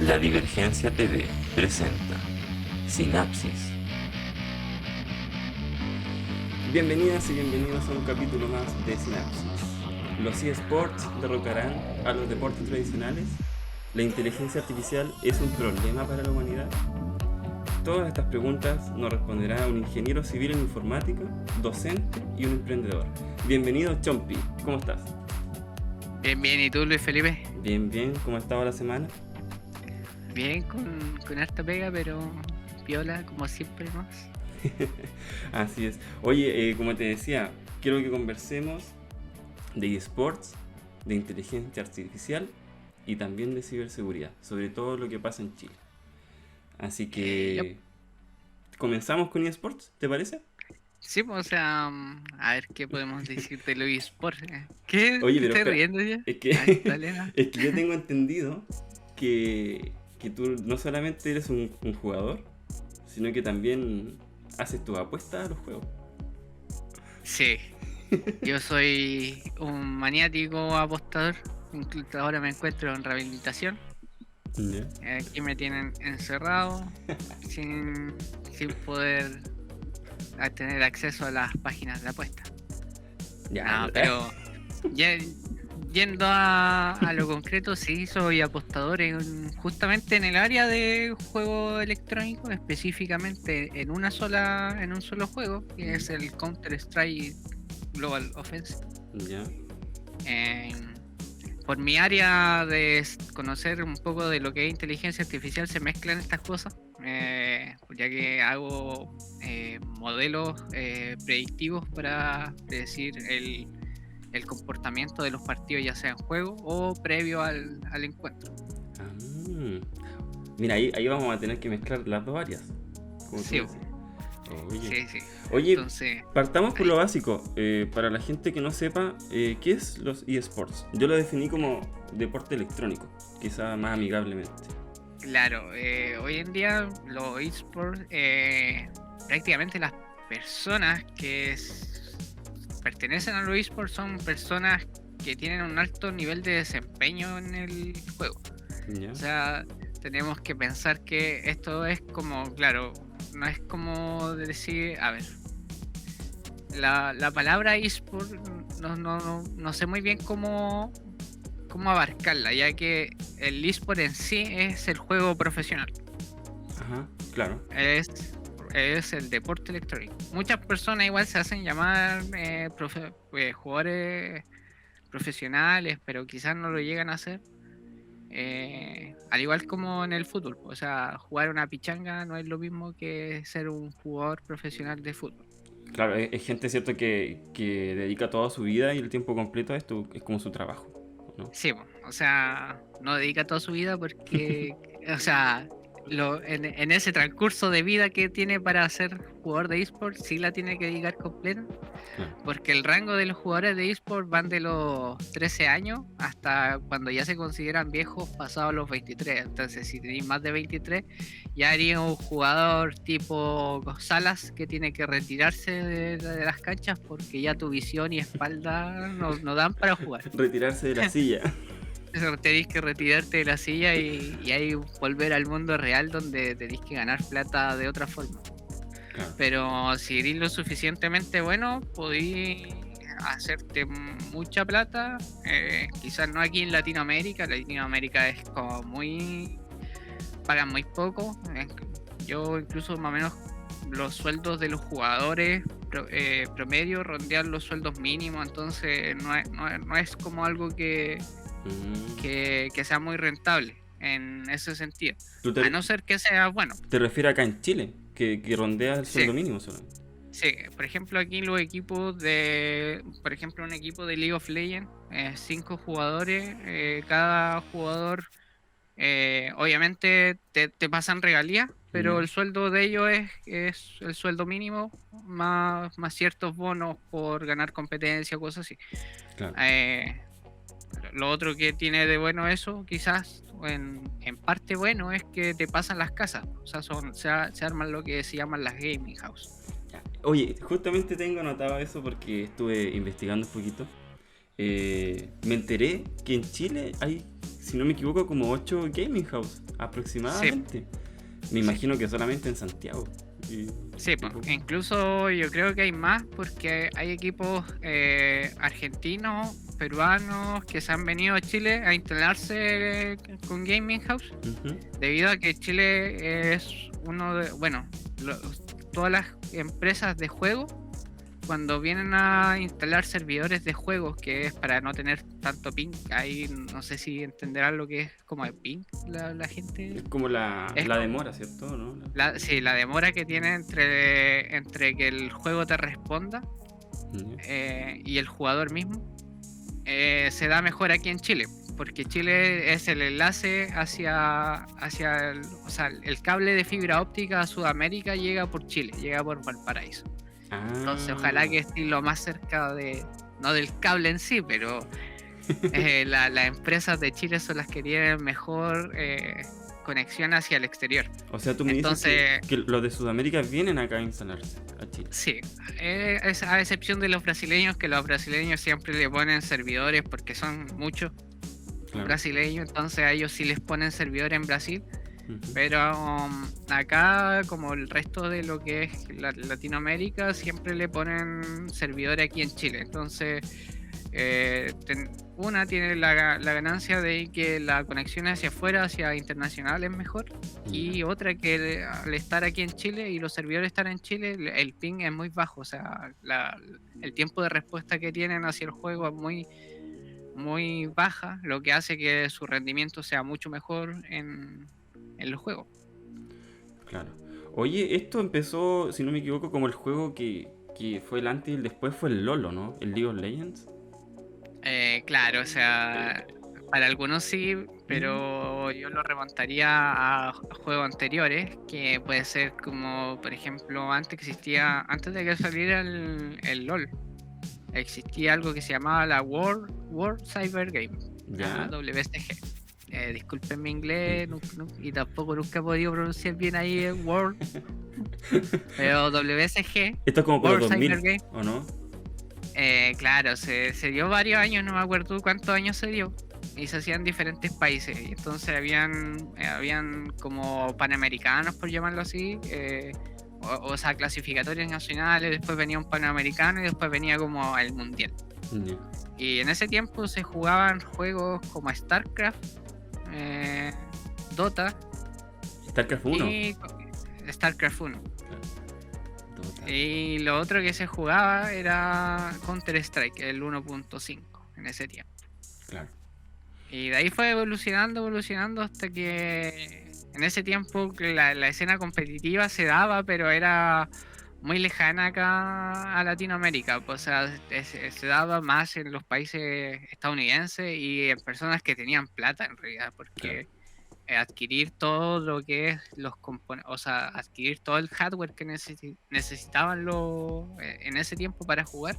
La Divergencia TV presenta Sinapsis. Bienvenidas y bienvenidos a un capítulo más de Sinapsis. ¿Los eSports derrocarán a los deportes tradicionales? ¿La inteligencia artificial es un problema para la humanidad? Todas estas preguntas nos responderá un ingeniero civil en informática, docente y un emprendedor. Bienvenido, Chompi. ¿Cómo estás? Bien, bien, ¿y tú, Luis Felipe? Bien, bien. ¿Cómo ha estado la semana? Bien, con harta pega, pero piola, como siempre más. Así es. Oye, como te decía, quiero que conversemos de eSports, de inteligencia artificial y también de ciberseguridad, sobre todo lo que pasa en Chile. Así que comenzamos con eSports, ¿te parece? Sí, pues, o sea, a ver qué podemos decir de los eSports. ¿Qué? Oye, ¿Te pero estás espera, riendo ya? es Ay, que, dale, no. es que yo tengo entendido que tú no solamente eres un jugador, sino que también haces tus apuestas a los juegos. Sí, yo soy un maniático apostador. Incluso ahora me encuentro en rehabilitación. ¿Ya? Aquí me tienen encerrado, sin, sin poder tener acceso a las páginas de apuestas. Ya, No, pero ya, yendo a lo concreto, sí, soy apostador justamente en el área de juego electrónico, específicamente en un solo juego, que es el Counter-Strike Global Offensive. ya. Por mi área de conocer un poco de lo que es inteligencia artificial, se mezclan estas cosas, ya que hago modelos predictivos para predecir el comportamiento de los partidos, ya sea en juego o previo al encuentro. Ah, mira, ahí vamos a tener que mezclar las dos áreas, como tú Sí, decías. Oye, sí, sí. oye, Entonces, partamos por ahí, lo básico. Para la gente que no sepa, ¿qué es los eSports? Yo lo definí como deporte electrónico, quizá más amigablemente. claro, hoy en día los esports, prácticamente las personas que pertenecen a los esports son personas que tienen un alto nivel de desempeño en el juego. ¿Ya? O sea, tenemos que pensar que esto es como, claro, no es como decir, a ver, la palabra eSport no sé muy bien cómo abarcarla, ya que el eSport en sí es el juego profesional, Ajá, claro. es el deporte electrónico. Muchas personas igual se hacen llamar jugadores profesionales, pero quizás no lo llegan a hacer. Al igual como en el fútbol, o sea, jugar una pichanga no es lo mismo que ser un jugador profesional de fútbol. Claro, es gente, cierto, que dedica toda su vida y el tiempo completo a esto, es como su trabajo, ¿no? Sí, o sea, no dedica toda su vida porque, o sea, en ese transcurso de vida que tiene para ser jugador de eSports, sí la tiene que dedicar completa, Claro. porque el rango de los jugadores de eSports van de los 13 años hasta cuando ya se consideran viejos pasados los 23. Entonces, si tenéis más de 23, ya haría un jugador tipo Salas que tiene que retirarse de las canchas porque ya tu visión y espalda no dan para jugar. Retirarse de la silla. Tenéis que retirarte de la silla y ahí volver al mundo real donde tenéis que ganar plata de otra forma. Claro. Pero si eres lo suficientemente bueno, podéis hacerte mucha plata. Quizás no aquí en Latinoamérica. Latinoamérica es como pagan muy poco. Yo incluso más o menos los sueldos de los jugadores promedio rondean los sueldos mínimos. Entonces no es como algo que sea muy rentable en ese sentido. ¿Tú A no ser que sea bueno. te refieres acá en Chile? Que rondea el Sí, sueldo mínimo solamente. sí. Por ejemplo, aquí los equipos por ejemplo, un equipo de League of Legends, 5 jugadores, cada jugador, obviamente te pasan regalías, pero Ya. el sueldo de ellos es el sueldo mínimo, más ciertos bonos por ganar competencia, cosas así. Claro. Eh, Lo otro que tiene de bueno eso, quizás en parte bueno, es que te pasan las casas. O sea, se arman lo que se llaman las gaming house. Ya. Oye, justamente tengo anotado eso porque estuve investigando un poquito. me enteré que en Chile hay, si no me equivoco, como 8 gaming house aproximadamente. Me imagino que solamente en Santiago. Sí, pues, incluso yo creo que hay más porque hay equipos argentinos, peruanos que se han venido a Chile a instalarse con Gaming House, debido a que Chile es uno de, bueno, todas las empresas de juego, cuando vienen a instalar servidores de juegos, que es para no tener tanto ping, ahí no sé si entenderán lo que es como el ping la gente. Es como la demora, ¿cierto? ¿No? Sí, la demora que tiene entre que el juego te responda y el jugador mismo se da mejor aquí en Chile, porque Chile es el enlace hacia o sea, el cable de fibra óptica a Sudamérica llega por Chile, llega por Valparaíso. Entonces ojalá que esté lo más cerca no del cable en sí, pero las empresas de Chile son las que tienen mejor conexión hacia el exterior. O sea, tú me dices que los de Sudamérica vienen acá a instalarse a Chile. Sí, es a excepción de los brasileños, que los brasileños siempre le ponen servidores porque son muchos brasileños, entonces a ellos sí les ponen servidores en Brasil. Pero acá, como el resto de lo que es Latinoamérica, siempre le ponen servidores aquí en Chile. Entonces, una tiene la ganancia de que la conexión hacia afuera, hacia internacional, es mejor. Y otra que al estar aquí en Chile y los servidores están en Chile, el ping es muy bajo. O sea, el tiempo de respuesta que tienen hacia el juego es muy, muy baja, lo que hace que su rendimiento sea mucho mejor en los juegos. Claro. Oye, esto empezó, si no me equivoco, como el juego que fue el antes y el después fue el LoL, ¿no? El League of Legends. Claro, o sea, para algunos sí, pero yo lo remontaría a juegos anteriores, que puede ser como, por ejemplo, antes de que saliera el LoL, existía algo que se llamaba la World Cyber Game, la WCG. Disculpen mi inglés y tampoco nunca he podido pronunciar bien ahí World, pero WCG. Esto es como por los 2000, Game, ¿o no? Claro, se dio varios años, no me acuerdo cuántos años se dio, y se hacían en diferentes países, y entonces habían como panamericanos, por llamarlo así, o sea, clasificatorios nacionales, después venía un panamericano y después venía como el mundial. Y en ese tiempo se jugaban juegos como StarCraft, Dota, StarCraft 1 y StarCraft 1. Y lo otro que se jugaba era Counter-Strike, el 1.5 en ese tiempo. Claro. Y de ahí fue evolucionando hasta que en ese tiempo la escena competitiva se daba, pero era muy lejana acá a Latinoamérica. O sea, se daba más en los países estadounidenses y en personas que tenían plata en realidad, porque adquirir todo lo que es los componentes, o sea, adquirir todo el hardware que necesitaban en ese tiempo para jugar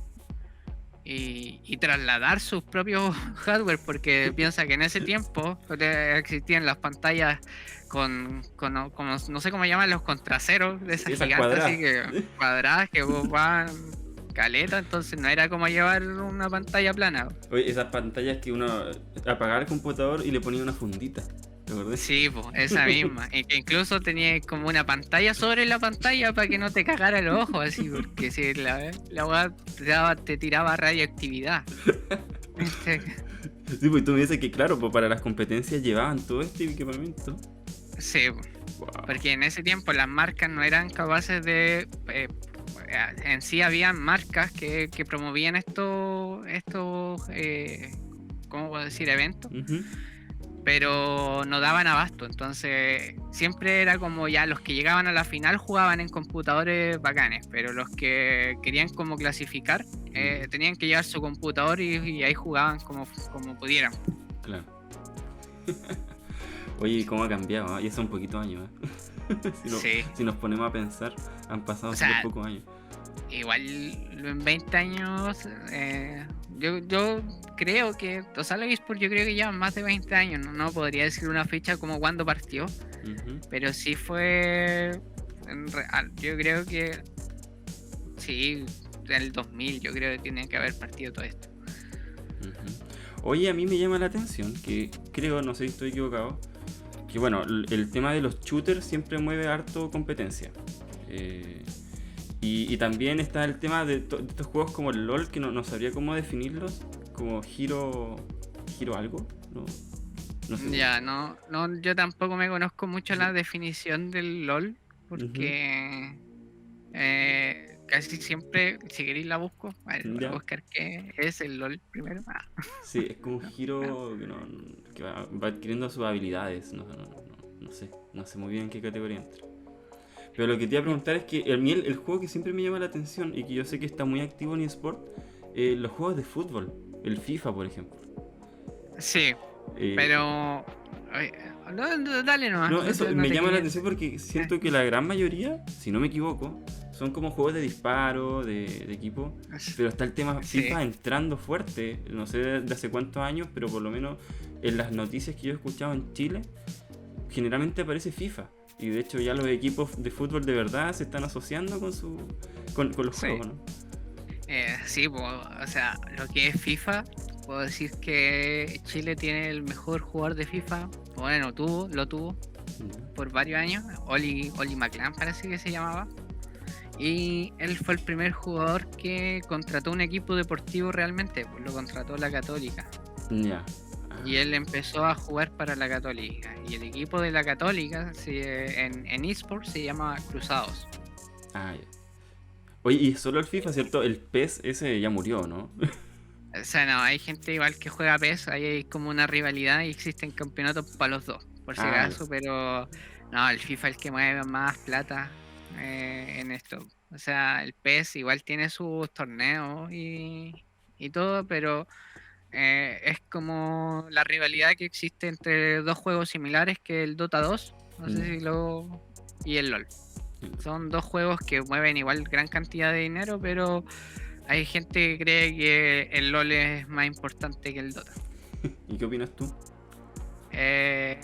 y trasladar sus propios hardware, porque piensa que en ese tiempo existían las pantallas con no sé cómo llaman, los contraceros de esas gigantes, así que cuadradas que ocupaban caleta, entonces no era como llevar una pantalla plana. Oye, esas pantallas que uno apagaba el computador y le ponía una fundita. Sí, pues, esa misma. Y que incluso tenía como una pantalla sobre la pantalla para que no te cagara los ojos, así, porque si la weá te tiraba radioactividad. Sí, pues tú me dices que claro, pues para las competencias llevaban todo este equipamiento. Sí, porque en ese tiempo las marcas no eran capaces de... en sí habían marcas que promovían estos ¿cómo puedo decir? Eventos. Pero no daban abasto, entonces siempre era como ya los que llegaban a la final jugaban en computadores bacanes, pero los que querían como clasificar tenían que llevar su computador y ahí jugaban como pudieran. Claro. Oye, ¿cómo ha cambiado? Y eso un poquito años, si nos ponemos a pensar, han pasado súper pocos años. Igual en 20 años yo creo que, o sea, los eSports yo creo que llevan más de 20 años, no podría decir una fecha como cuando partió, pero sí fue yo creo que sí, en el 2000 yo creo que tiene que haber partido todo esto. Ujú. Oye, a mí me llama la atención que creo, no sé si estoy equivocado, que bueno, el tema de los shooters siempre mueve harto competencia. Eh, y también está el tema de estos juegos como el LOL, que no sabría cómo definirlos, como Hero algo, no sé. Ya, yo tampoco me conozco mucho Sí. la definición del LOL, Ujú. porque casi siempre, si queréis la busco, a ver, voy a Ya. buscar qué es el LOL primero. Sí, es como un Ah, Hero que va adquiriendo sus habilidades, no sé muy bien en qué categoría entra. Pero lo que te iba a y- preguntar es que a mí el juego que siempre me llama la atención y que yo sé que está muy activo en eSport, los juegos de fútbol, el FIFA por ejemplo. sí, Eh, pero ay, dale nomás, no, eso no me te llama la quería. atención porque siento que la gran mayoría, si no me equivoco, son como juegos de disparo, de equipo. Pero está el tema Sí, FIFA entrando fuerte, no sé de hace cuántos años, pero por lo menos en las noticias que yo he escuchado en Chile, generalmente aparece FIFA. Y de hecho ya los equipos de fútbol de verdad se están asociando con los sí. juegos, ¿no? Sí, o sea, lo que es FIFA, puedo decir que Chile tiene el mejor jugador de FIFA. Bueno, lo tuvo por varios años. Oli McLaren parece que se llamaba. Y él fue el primer jugador que contrató un equipo deportivo realmente, pues lo contrató la Católica. Ya. Y Ah, él empezó a jugar para la Católica. Y el equipo de la Católica en eSports se llama Cruzados. ya. Oye, y solo el FIFA, ¿cierto? El PES ese ya murió, ¿no? O sea, no, hay gente igual que juega PES, ahí hay como una rivalidad y existen campeonatos para los dos, por si Ah, ya. acaso, pero no, el FIFA es el que mueve más plata en esto. O sea, el PES igual tiene sus torneos y todo, pero es como la rivalidad que existe entre dos juegos similares que el Dota 2, no sé Ya. si y el LOL. Son dos juegos que mueven igual gran cantidad de dinero, pero hay gente que cree que el LOL es más importante que el Dota. ¿Y qué opinas tú? Eh,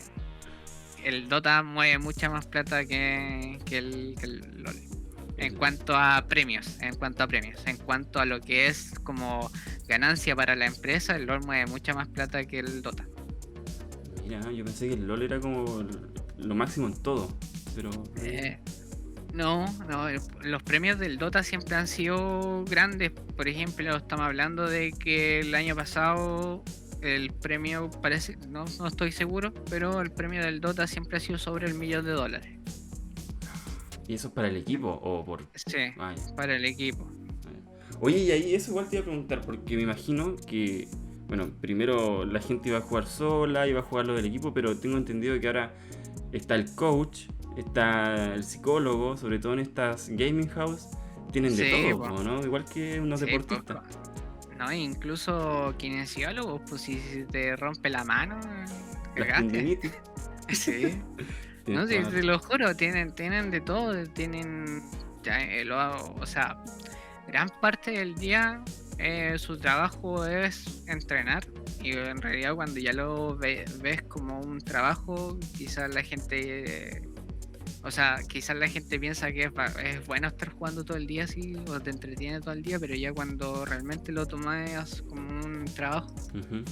el Dota mueve mucha más plata que el LOL. En El- cuanto a premios, en cuanto a premios, en cuanto a lo que es como ganancia para la empresa, el LOL mueve mucha más plata que el Dota. Mira, yo pensé que el LOL era como lo máximo en todo, pero... Eh, no, los premios del Dota siempre han sido grandes. Por ejemplo, estamos hablando de que el año pasado el premio parece, no estoy seguro, pero el premio del Dota siempre ha sido sobre $1.000.000. ¿Y eso es para el equipo o por...? Sí, Ah, ya. para el equipo. Oye, y ahí eso igual te iba a preguntar, porque me imagino que, bueno, primero la gente iba a jugar sola, iba a jugar lo del equipo, pero tengo entendido que ahora está el coach, está el psicólogo, sobre todo en estas gaming house, tienen de Sí, todo, ¿no? Igual que unos sí, deportistas. no, incluso kinesiólogos, pues si te rompe la mano, Las cagaste. tendinitis. Sí. No, Tienes sí, toda te lo juro, tienen de todo, tienen, ya, o sea, gran parte del día su trabajo es entrenar y en realidad cuando ya lo ves como un trabajo, quizás la gente, o sea, quizás la gente piensa que es bueno estar jugando todo el día así o te entretiene todo el día, pero ya cuando realmente lo tomas como un trabajo, Ujú.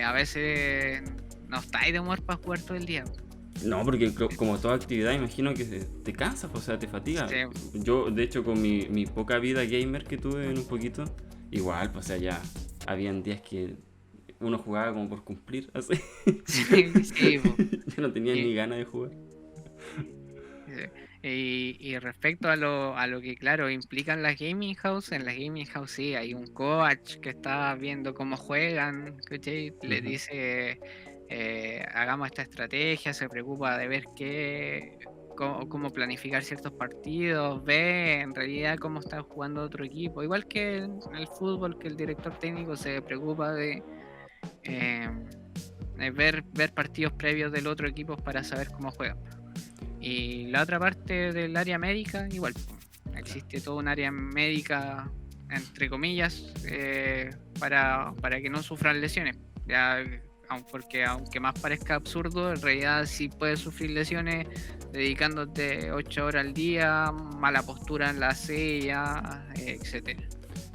a veces no estáis de humor para jugar todo el día. No, porque como toda actividad imagino que te cansa, pues, o sea, te fatiga. Sí, Yo, de hecho, con mi poca vida gamer que tuve en un poquito, igual, pues, o sea, ya habían días que uno jugaba como por cumplir, así. sí, sí, po. Yo no tenía Y, ni ganas de jugar. y respecto a lo que, claro, implican las gaming house, en las gaming house sí, hay un coach que está viendo cómo juegan, ¿cachai? Le Ujú. dice, hagamos esta estrategia, se preocupa de ver cómo planificar ciertos partidos, ve en realidad cómo está jugando otro equipo, igual que en el fútbol, que el director técnico se preocupa eh, de ver partidos previos del otro equipo para saber cómo juegan. Y la otra parte del área médica, igual, existe todo un área médica, entre comillas, para que no sufran lesiones. Ya, porque aunque más parezca absurdo, en realidad sí puedes sufrir lesiones dedicándote 8 horas al día, mala postura en la silla, etcétera.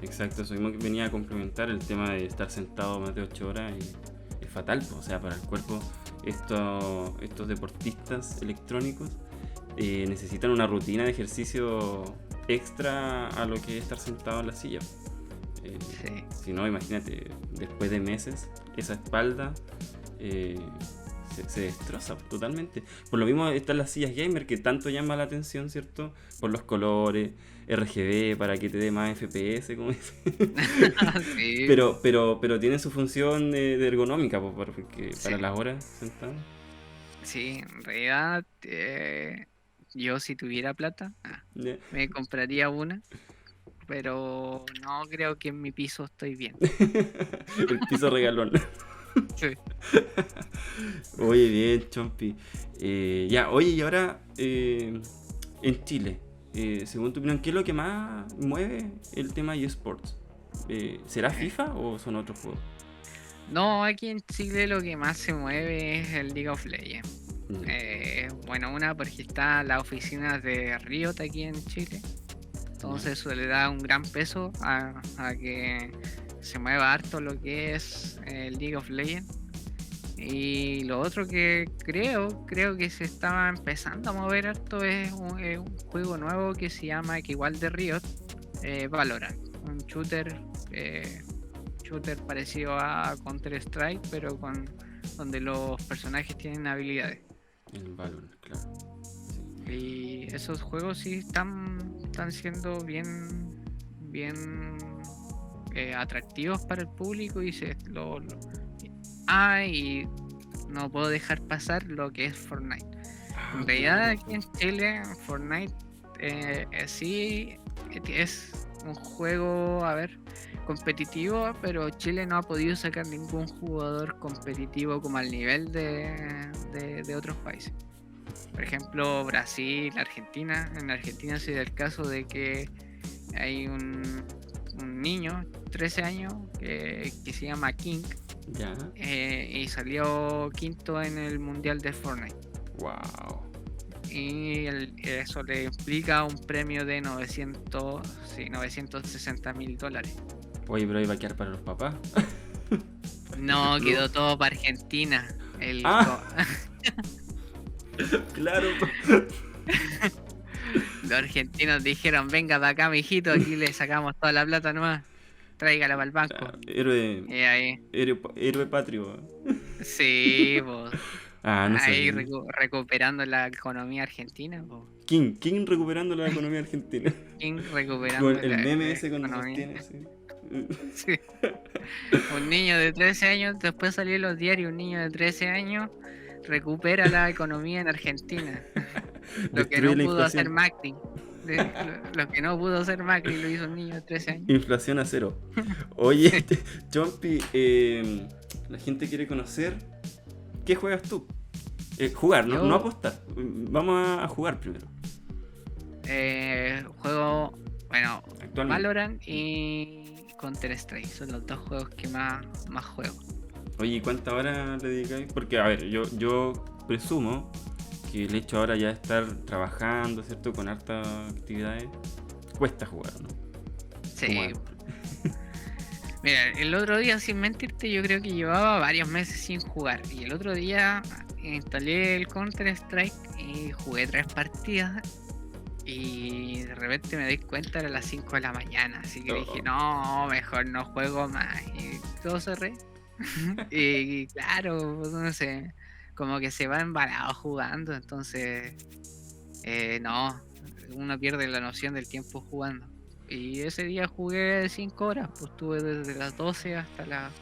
Exacto, eso mismo que venía a complementar el tema de estar sentado más de 8 horas y es fatal, pues, o sea, para el cuerpo estos deportistas electrónicos necesitan una rutina de ejercicio extra a lo que es estar sentado en la silla. Sí. Si no, imagínate, después de meses, esa espalda se destroza totalmente. Por lo mismo están las sillas gamer que tanto llaman la atención, ¿cierto? Por los colores, RGB, para que te dé más FPS, como dice. Sí, pero tienen su función de ergonómica, pues, porque sí, para las horas sentado. sí, en realidad yo si tuviera plata Ya. me compraría una, pero no creo que en mi piso estoy bien. El piso regalón. Sí. Oye, bien, Chompi. Ya, oye, y ahora en Chile, según tu opinión, ¿qué es lo que más mueve el tema de eSports? ¿Será FIFA o son otros juegos? No, aquí en Chile lo que más se mueve es el League of Legends. Bueno, una porque está la oficina de Riot aquí en Chile, entonces eso le da un gran peso a que se mueva harto lo que es el League of Legends. Y lo otro que creo que se estaba empezando a mover harto es un juego nuevo que se llama, que igual de Riot, Valorant, un shooter parecido a Counter-Strike, pero donde los personajes tienen habilidades. El Valorant, claro. Sí. Y esos juegos sí están siendo bien atractivos para el público y y no puedo dejar pasar lo que es Fortnite. En realidad aquí en Chile Fortnite sí es un juego, a ver, competitivo, pero Chile no ha podido sacar ningún jugador competitivo como al nivel de otros países. Por ejemplo, Brasil, Argentina. En Argentina se da el caso de que hay un niño, 13 años, que se llama King, Ya. y salió quinto en el mundial de Fortnite. Wow. Y eso le implica un premio de 960.000 dólares. Oye, pero ahí va a quedar para los papás. No, quedó todo para Argentina. Ah. Claro. Los argentinos dijeron, venga para acá, mijito, aquí le sacamos toda la plata nomás. Tráigala para el banco. Héroe, Y ahí, héroe patrio. sí, pues, No ahí sé. recuperando la economía argentina, pues. King recuperando la economía argentina. King recuperando Con el la meme ese con los economía. tiene, sí. Sí. Un niño de 13 años, después salió en los diarios, un niño de 13 años recupera la economía en Argentina. Lo que no Destruye la pudo hacer inflación. Macri. Lo que no pudo hacer Macri lo hizo un niño de 13 años. Inflación a cero. Oye, Chompi, la gente quiere conocer. ¿Qué juegas tú? Jugar, Yo- no apostar. Vamos a jugar primero. Juego, bueno, Actualmente. Valorant y Counter-Strike. Son los dos juegos que más juego. Oye, ¿y cuántas horas le dedicáis? Porque, a ver, yo presumo que el hecho ahora ya de estar trabajando, ¿cierto? Con hartas actividades, cuesta jugar, ¿no? Sí. Como antes. Mira, el otro día, sin mentirte, yo creo que llevaba varios meses sin jugar. Y el otro día instalé el Counter-Strike y jugué 3 partidas. Y de repente me di cuenta, era las 5 de la mañana. Así que dije, no, mejor no juego más. Y todo cerré. Y claro, pues, no sé, como que se va embalado jugando. Entonces, no, uno pierde la noción del tiempo jugando. Y ese día jugué 5 horas, pues estuve desde las 12 hasta las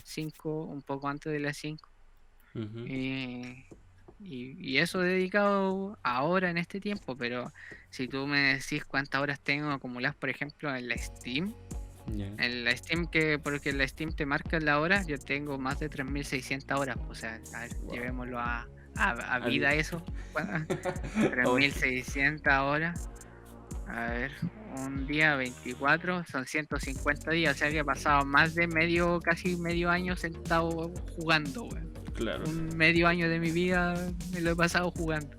5, un poco antes de las 5. Ujú. Y eso dedicado ahora en este tiempo, pero si tú me decís cuántas horas tengo acumuladas, por ejemplo, en la Steam, Ya. en la Steam, porque la Steam te marca la hora, yo tengo más de 3.600 horas, o sea, a ver, Wow. llevémoslo a vida vida. eso, 3.600 horas. A ver, un día 24 son 150 días, o sea que he pasado más de casi medio año sentado jugando, weón. Claro. Un medio año de mi vida me lo he pasado jugando.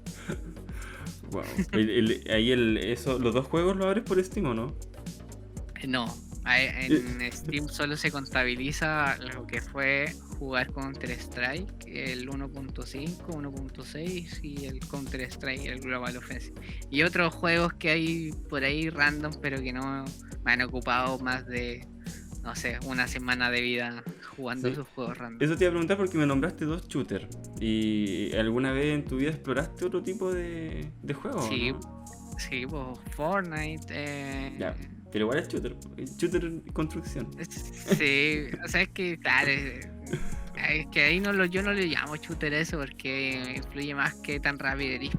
Wow. Ahí los dos juegos los abres por Steam, ¿o no? No, En Steam solo se contabiliza lo que fue jugar Counter-Strike, el 1.5, 1.6 y el Counter-Strike, el Global Offensive. Y otros juegos que hay por ahí random, pero que no me han ocupado más de, no sé, una semana de vida jugando Sí. esos juegos random. Eso te iba a preguntar porque me nombraste 2 shooters. ¿Y alguna vez en tu vida exploraste otro tipo de juego? Sí, ¿no? sí, pues Fortnite. Ya, pero igual es shooter. Shooter construcción. Sí, o sea, es que claro, es que ahí yo no le llamo shooter eso porque influye más que tan rápido eres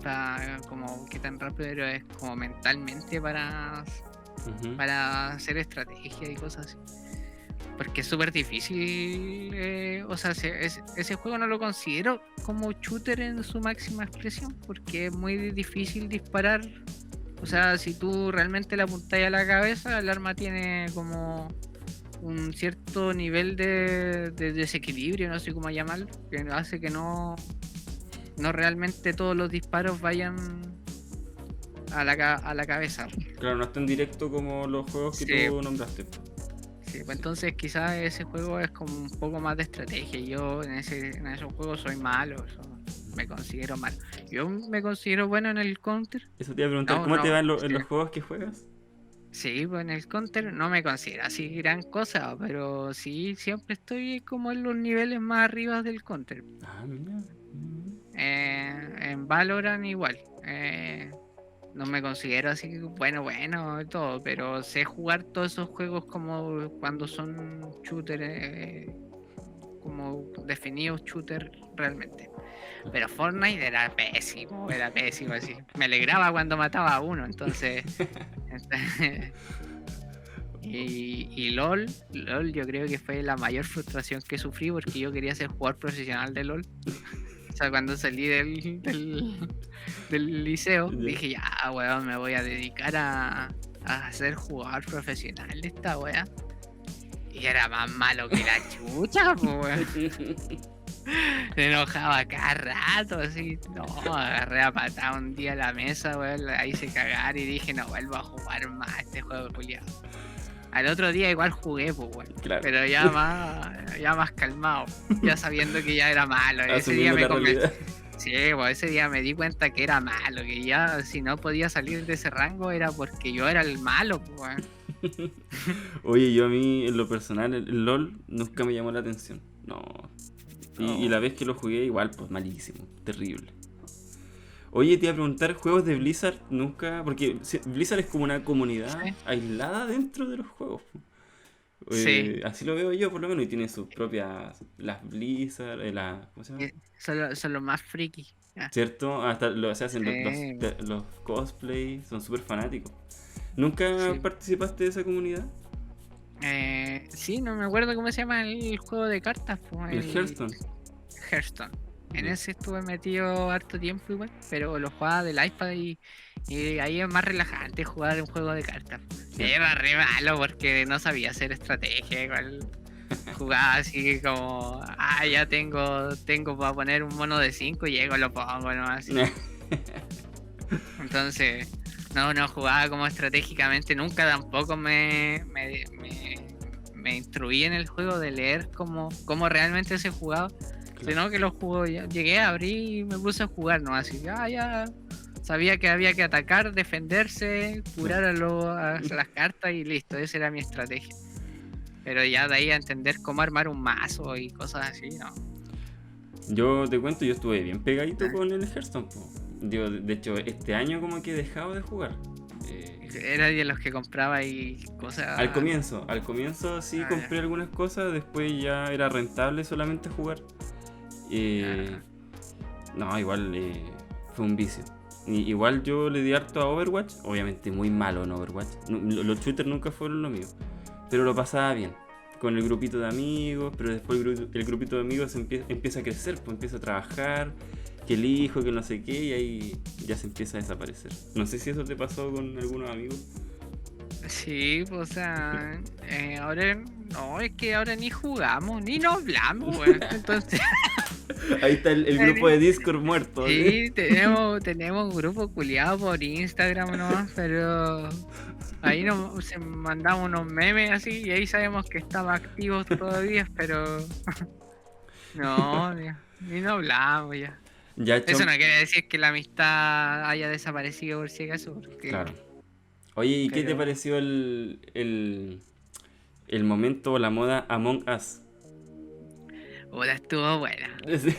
como que tan rápido es como mentalmente Ujú. para hacer estrategia y cosas así. Porque es súper difícil, o sea, ese juego no lo considero como shooter en su máxima expresión porque es muy difícil disparar. O sea, si tú realmente le apuntas a la cabeza, el arma tiene como un cierto nivel de desequilibrio, no sé cómo llamarlo, que hace que no realmente todos los disparos vayan a la cabeza. Claro, no es tan directo como los juegos que Sí. tú nombraste. Sí, pues entonces quizás ese juego es como un poco más de estrategia. Yo en esos juegos soy malo, me considero malo. Yo me considero bueno en el counter. Eso te iba a preguntar, No, ¿cómo te no, va en sí. los juegos que juegas? Sí, pues en el counter no me considero así gran cosa, pero sí siempre estoy como en los niveles más arriba del counter. Ah, mira. En Valorant igual. No me considero así bueno y todo, pero sé jugar todos esos juegos como cuando son shooters, como definidos shooters realmente. Pero Fortnite era pésimo así. Me alegraba cuando mataba a uno, entonces. Y LOL yo creo que fue la mayor frustración que sufrí porque yo quería ser jugador profesional de LOL. O sea, cuando salí del liceo, Ya. dije, ya, weón, me voy a dedicar a ser jugador profesional de esta wea. Y era más malo que la chucha, pues, weón. Se enojaba cada rato, así. No, agarré a patada un día a la mesa, weón, la hice cagar y dije, no vuelvo a jugar más este juego culiado. Al otro día igual jugué, pues, weón. Claro. Pero ya más calmado, ya sabiendo que ya era malo. Ese día Asumiendo me la convencí. realidad. Sí, pues ese día me di cuenta que era malo, que ya si no podía salir de ese rango era porque yo era el malo, pues, weón. Oye, yo a mí, en lo personal, el LOL nunca me llamó la atención. No. Y la vez que lo jugué, igual, pues malísimo. Terrible. Oye, te iba a preguntar, juegos de Blizzard nunca. Porque Blizzard es como una comunidad Sí. aislada dentro de los juegos. Sí. Así lo veo yo, por lo menos. Y tiene sus propias. Las Blizzard, ¿cómo se llama? Son los más friki. Ah, ¿Cierto? Hasta se hacen sí. los cosplay, son súper fanáticos. ¿Nunca Sí. participaste de esa comunidad? Sí, no me acuerdo cómo se llama el juego de cartas, pues, El Hearthstone. Hearthstone. En Ya. ese estuve metido harto tiempo igual, pero lo jugaba del iPad y ahí es más relajante jugar un juego de cartas. Sí. Era re malo porque no sabía hacer estrategia, igual jugaba así como, ya tengo para poner un mono de 5 y llego lo pongo nomás. Entonces, no jugaba como estratégicamente, nunca tampoco me instruí en el juego de leer cómo realmente se jugaba. Sino que los juegos llegué a abrir y me puse a jugar, ¿no? Así, ya sabía que había que atacar, defenderse, curar a las cartas y listo, esa era mi estrategia. Pero ya de ahí a entender cómo armar un mazo y cosas así, ¿no? Yo te cuento, yo estuve bien pegadito con el Hearthstone. Yo, de hecho, este año como que he dejado de jugar. Era de los que compraba y cosas. Al comienzo sí compré algunas cosas, después ya era rentable solamente jugar. No, igual fue un vicio. Igual yo le di harto a Overwatch, obviamente muy malo en Overwatch. Los shooters nunca fueron lo mío, pero lo pasaba bien con el grupito de amigos, pero después el grupito de amigos empieza a crecer, pues empieza a trabajar, que el hijo, que no sé qué, y ahí ya se empieza a desaparecer. No sé si eso te pasó con algunos amigos. Sí, pues, o sea, ahora no, es que ahora ni jugamos, ni nos hablamos, weón. Entonces, Ahí está el grupo de Discord muerto. sí, tenemos un grupo culiado por Instagram nomás, pero Ahí se mandamos unos memes así y ahí sabemos que estaba activo todavía, pero no, ya, ni no hablamos ya. Ya, Eso no quiere decir que la amistad haya desaparecido por si acaso, porque... Claro. Oye, ¿y qué te Pero pareció el momento o la moda Among Us? puta, estuvo buena. Sí,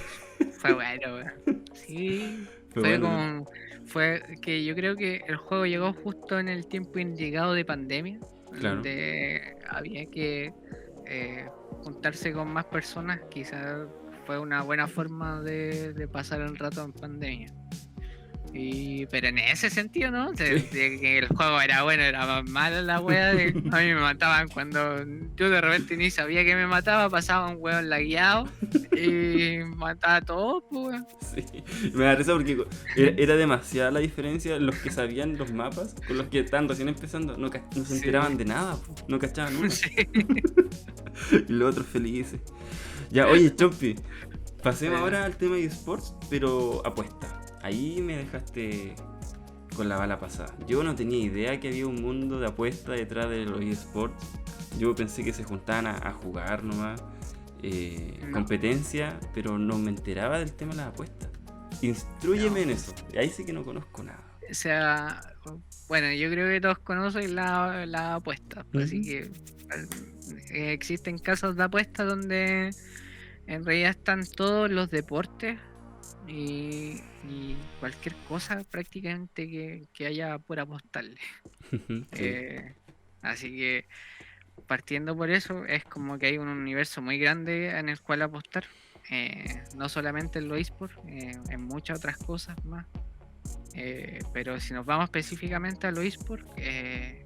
Fue bueno, weón. Sí, fue fue bueno. como... Fue que yo creo que el juego llegó justo en el tiempo indicado de pandemia, Claro. donde había que juntarse con más personas. Quizás fue una buena forma de pasar el rato en pandemia. Pero en ese sentido, ¿no? De que el juego era bueno, era más mala la wea. A mí me mataban cuando yo de repente ni sabía que me mataba, pasaba un weón lagueado y mataba a todos, pues, weón. Sí, me da risa porque era demasiada la diferencia los que sabían los mapas con los que estaban recién empezando. No se Sí. enteraban de nada, po, no cachaban nada. Sí. Y los otros felices. Ya, oye, Chompi, pasemos Sí. ahora al tema de esports, pero apuesta. Ahí me dejaste con la bala pasada. Yo no tenía idea que había un mundo de apuesta detrás de los esports. Yo pensé que se juntaban a jugar nomás, No. competencia, pero no me enteraba del tema de las apuestas. Instrúyeme en eso. Ahí sí que no conozco nada. O sea, bueno, yo creo que todos conocen la apuesta, así Ujú. que existen casos de apuesta donde en realidad están todos los deportes y cualquier cosa prácticamente que haya por apostarle. Sí. Así que partiendo por eso, es como que hay un universo muy grande en el cual apostar, no solamente en los esports, en muchas otras cosas más. Pero si nos vamos específicamente a los esports,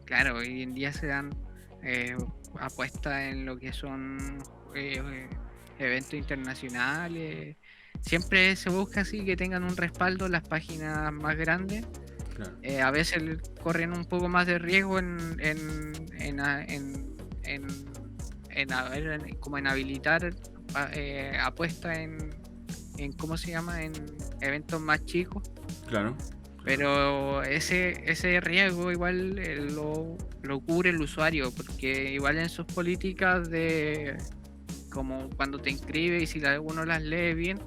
claro, hoy en día se dan apuestas en lo que son eventos internacionales. Siempre se busca así que tengan un respaldo las páginas más grandes. Claro. A veces corren un poco más de riesgo como en habilitar apuestas en ¿cómo se llama? En eventos más chicos. Claro. Pero ese riesgo igual lo cubre el usuario, porque igual en sus políticas de como cuando te inscribes y si uno las lee bien,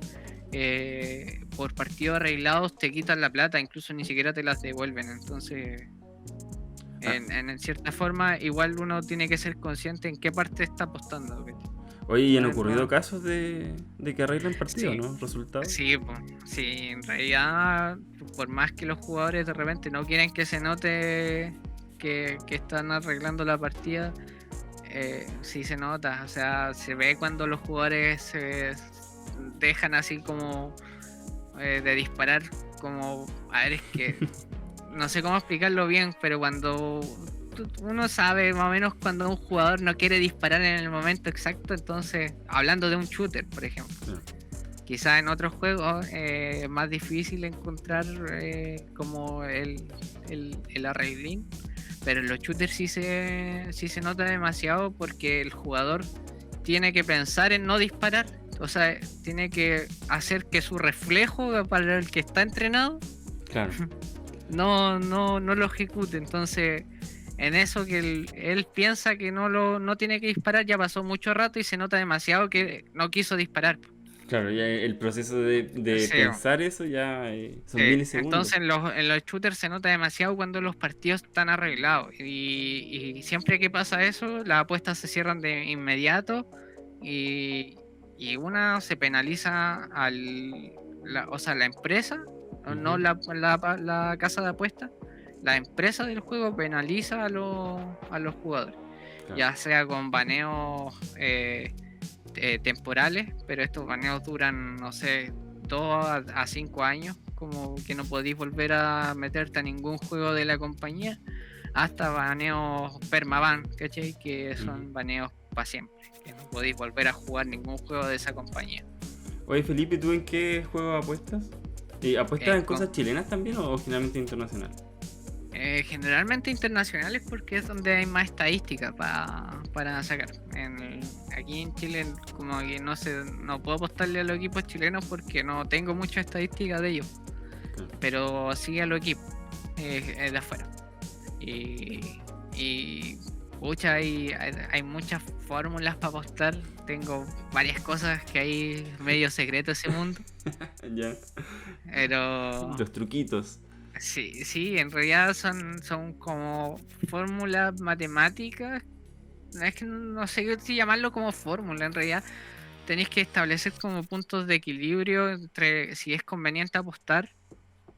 por partidos arreglados te quitan la plata, incluso ni siquiera te las devuelven. Entonces, en cierta forma, igual uno tiene que ser consciente en qué parte está apostando. Oye, ¿y han No, ocurrido no. casos de que arreglan partidos, Sí. no? ¿Resultados? Sí, en realidad, por más que los jugadores de repente no quieren que se note que están arreglando la partida, sí se nota, o sea, se ve cuando los jugadores se dejan así como de disparar, como, a ver, es que no sé cómo explicarlo bien, pero cuando uno sabe más o menos cuando un jugador no quiere disparar en el momento exacto, entonces, hablando de un shooter, por ejemplo. Sí. Quizás en otros juegos es más difícil encontrar como el arreglín, pero en los shooters sí se nota demasiado porque el jugador tiene que pensar en no disparar, o sea, tiene que hacer que su reflejo para el que está entrenado Claro. no lo ejecute. Entonces, en eso que él piensa que no tiene que disparar, ya pasó mucho rato y se nota demasiado que no quiso disparar. Claro, ya el proceso de Sí, pensar eso ya son milisegundos. entonces en los shooters se nota demasiado cuando los partidos están arreglados y siempre que pasa eso las apuestas se cierran de inmediato y una se penaliza o sea, la empresa, no Ujú. la casa de apuestas, la empresa del juego penaliza a los jugadores, Claro. ya sea con baneos temporales, pero estos baneos duran, no sé, 2 a 5 años, como que no podéis volver a meterte a ningún juego de la compañía, hasta baneos permaban, ¿cachai? Que son baneos para siempre, que no podéis volver a jugar ningún juego de esa compañía. Oye, Felipe, ¿tú en qué juego apuestas? ¿Y apuestas en con- cosas chilenas también o finalmente internacional? Generalmente internacionales porque es donde hay más estadísticas para sacar. Aquí en Chile como que no puedo apostarle a los equipos chilenos porque no tengo mucha estadística de ellos, Claro. pero sí a los equipos de afuera. Y Y pucha, hay muchas fórmulas para apostar. Tengo varias cosas que hay medio secreto ese mundo. Ya. Pero Los truquitos. sí, en realidad son como fórmulas matemáticas. Es que no sé si llamarlo como fórmula, en realidad tenéis que establecer como puntos de equilibrio entre si es conveniente apostar,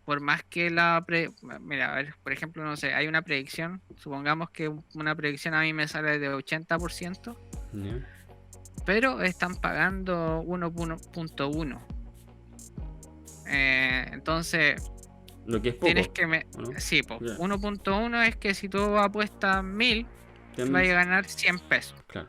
por más que Mira, a ver, por ejemplo, no sé, hay una predicción, supongamos que una predicción a mí me sale de 80%, Ya. pero están pagando 1.1. Entonces, Lo que es poco. tienes que... ¿o no? Sí, pues, Ya. 1.1 es que si tú apuestas 1000, Ya vas a ganar 100 pesos. Claro.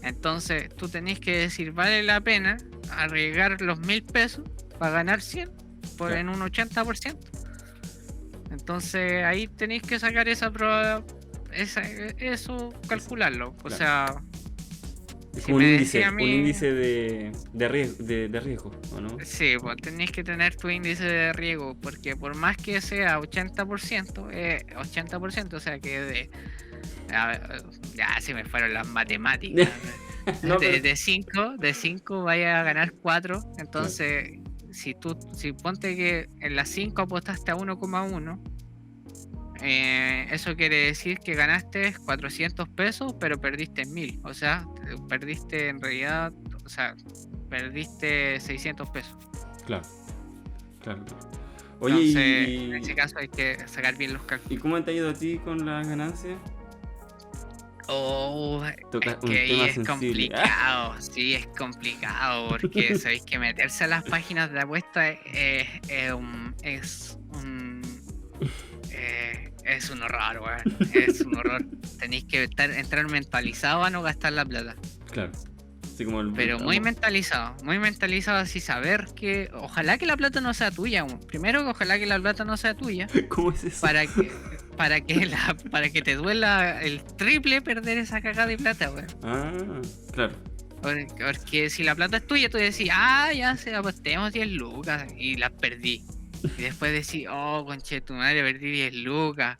Entonces, tú tenés que decir, ¿vale la pena arriesgar los 1000 pesos para ganar 100 Claro. en un 80%? Entonces, ahí tenéis que sacar esa prueba, eso, calcularlo. O Claro. sea, Es si como un me índice, decía a mí- un índice de riesgo, ¿o no? sí, pues tenéis que tener tu índice de riesgo, porque por más que sea 80%, 80%, o sea que a ver, ya se me fueron las matemáticas. No, pero- De 5 vaya a ganar 4. Entonces, si ponte que en las 5 apostaste a 1,1, eso quiere decir que ganaste 400 pesos, pero perdiste 1000. O sea, perdiste en realidad, o sea, perdiste 600 pesos. Claro. Claro. Oye, Entonces, en ese caso hay que sacar bien los cálculos. ¿y cómo te ha ido a ti con las ganancias? Oh, Toca es un que ahí tema es sensible. complicado, sí, es complicado, porque sabéis que meterse a las páginas de apuesta es un horror, weón, es un horror. Tenéis que entrar mentalizado a no gastar la plata, Claro. Así como el pero muy mentalizado así, saber que ojalá que la plata no sea tuya, weón. Primero que ojalá que la plata no sea tuya, ¿Cómo es eso? para que te duela el triple perder esa cagada de plata, weón. Ah, claro. Porque si la plata es tuya, tú decís, ya se apostemos 10 lucas y las perdí. Y después decís, oh, conche tu madre, perdí 10 lucas.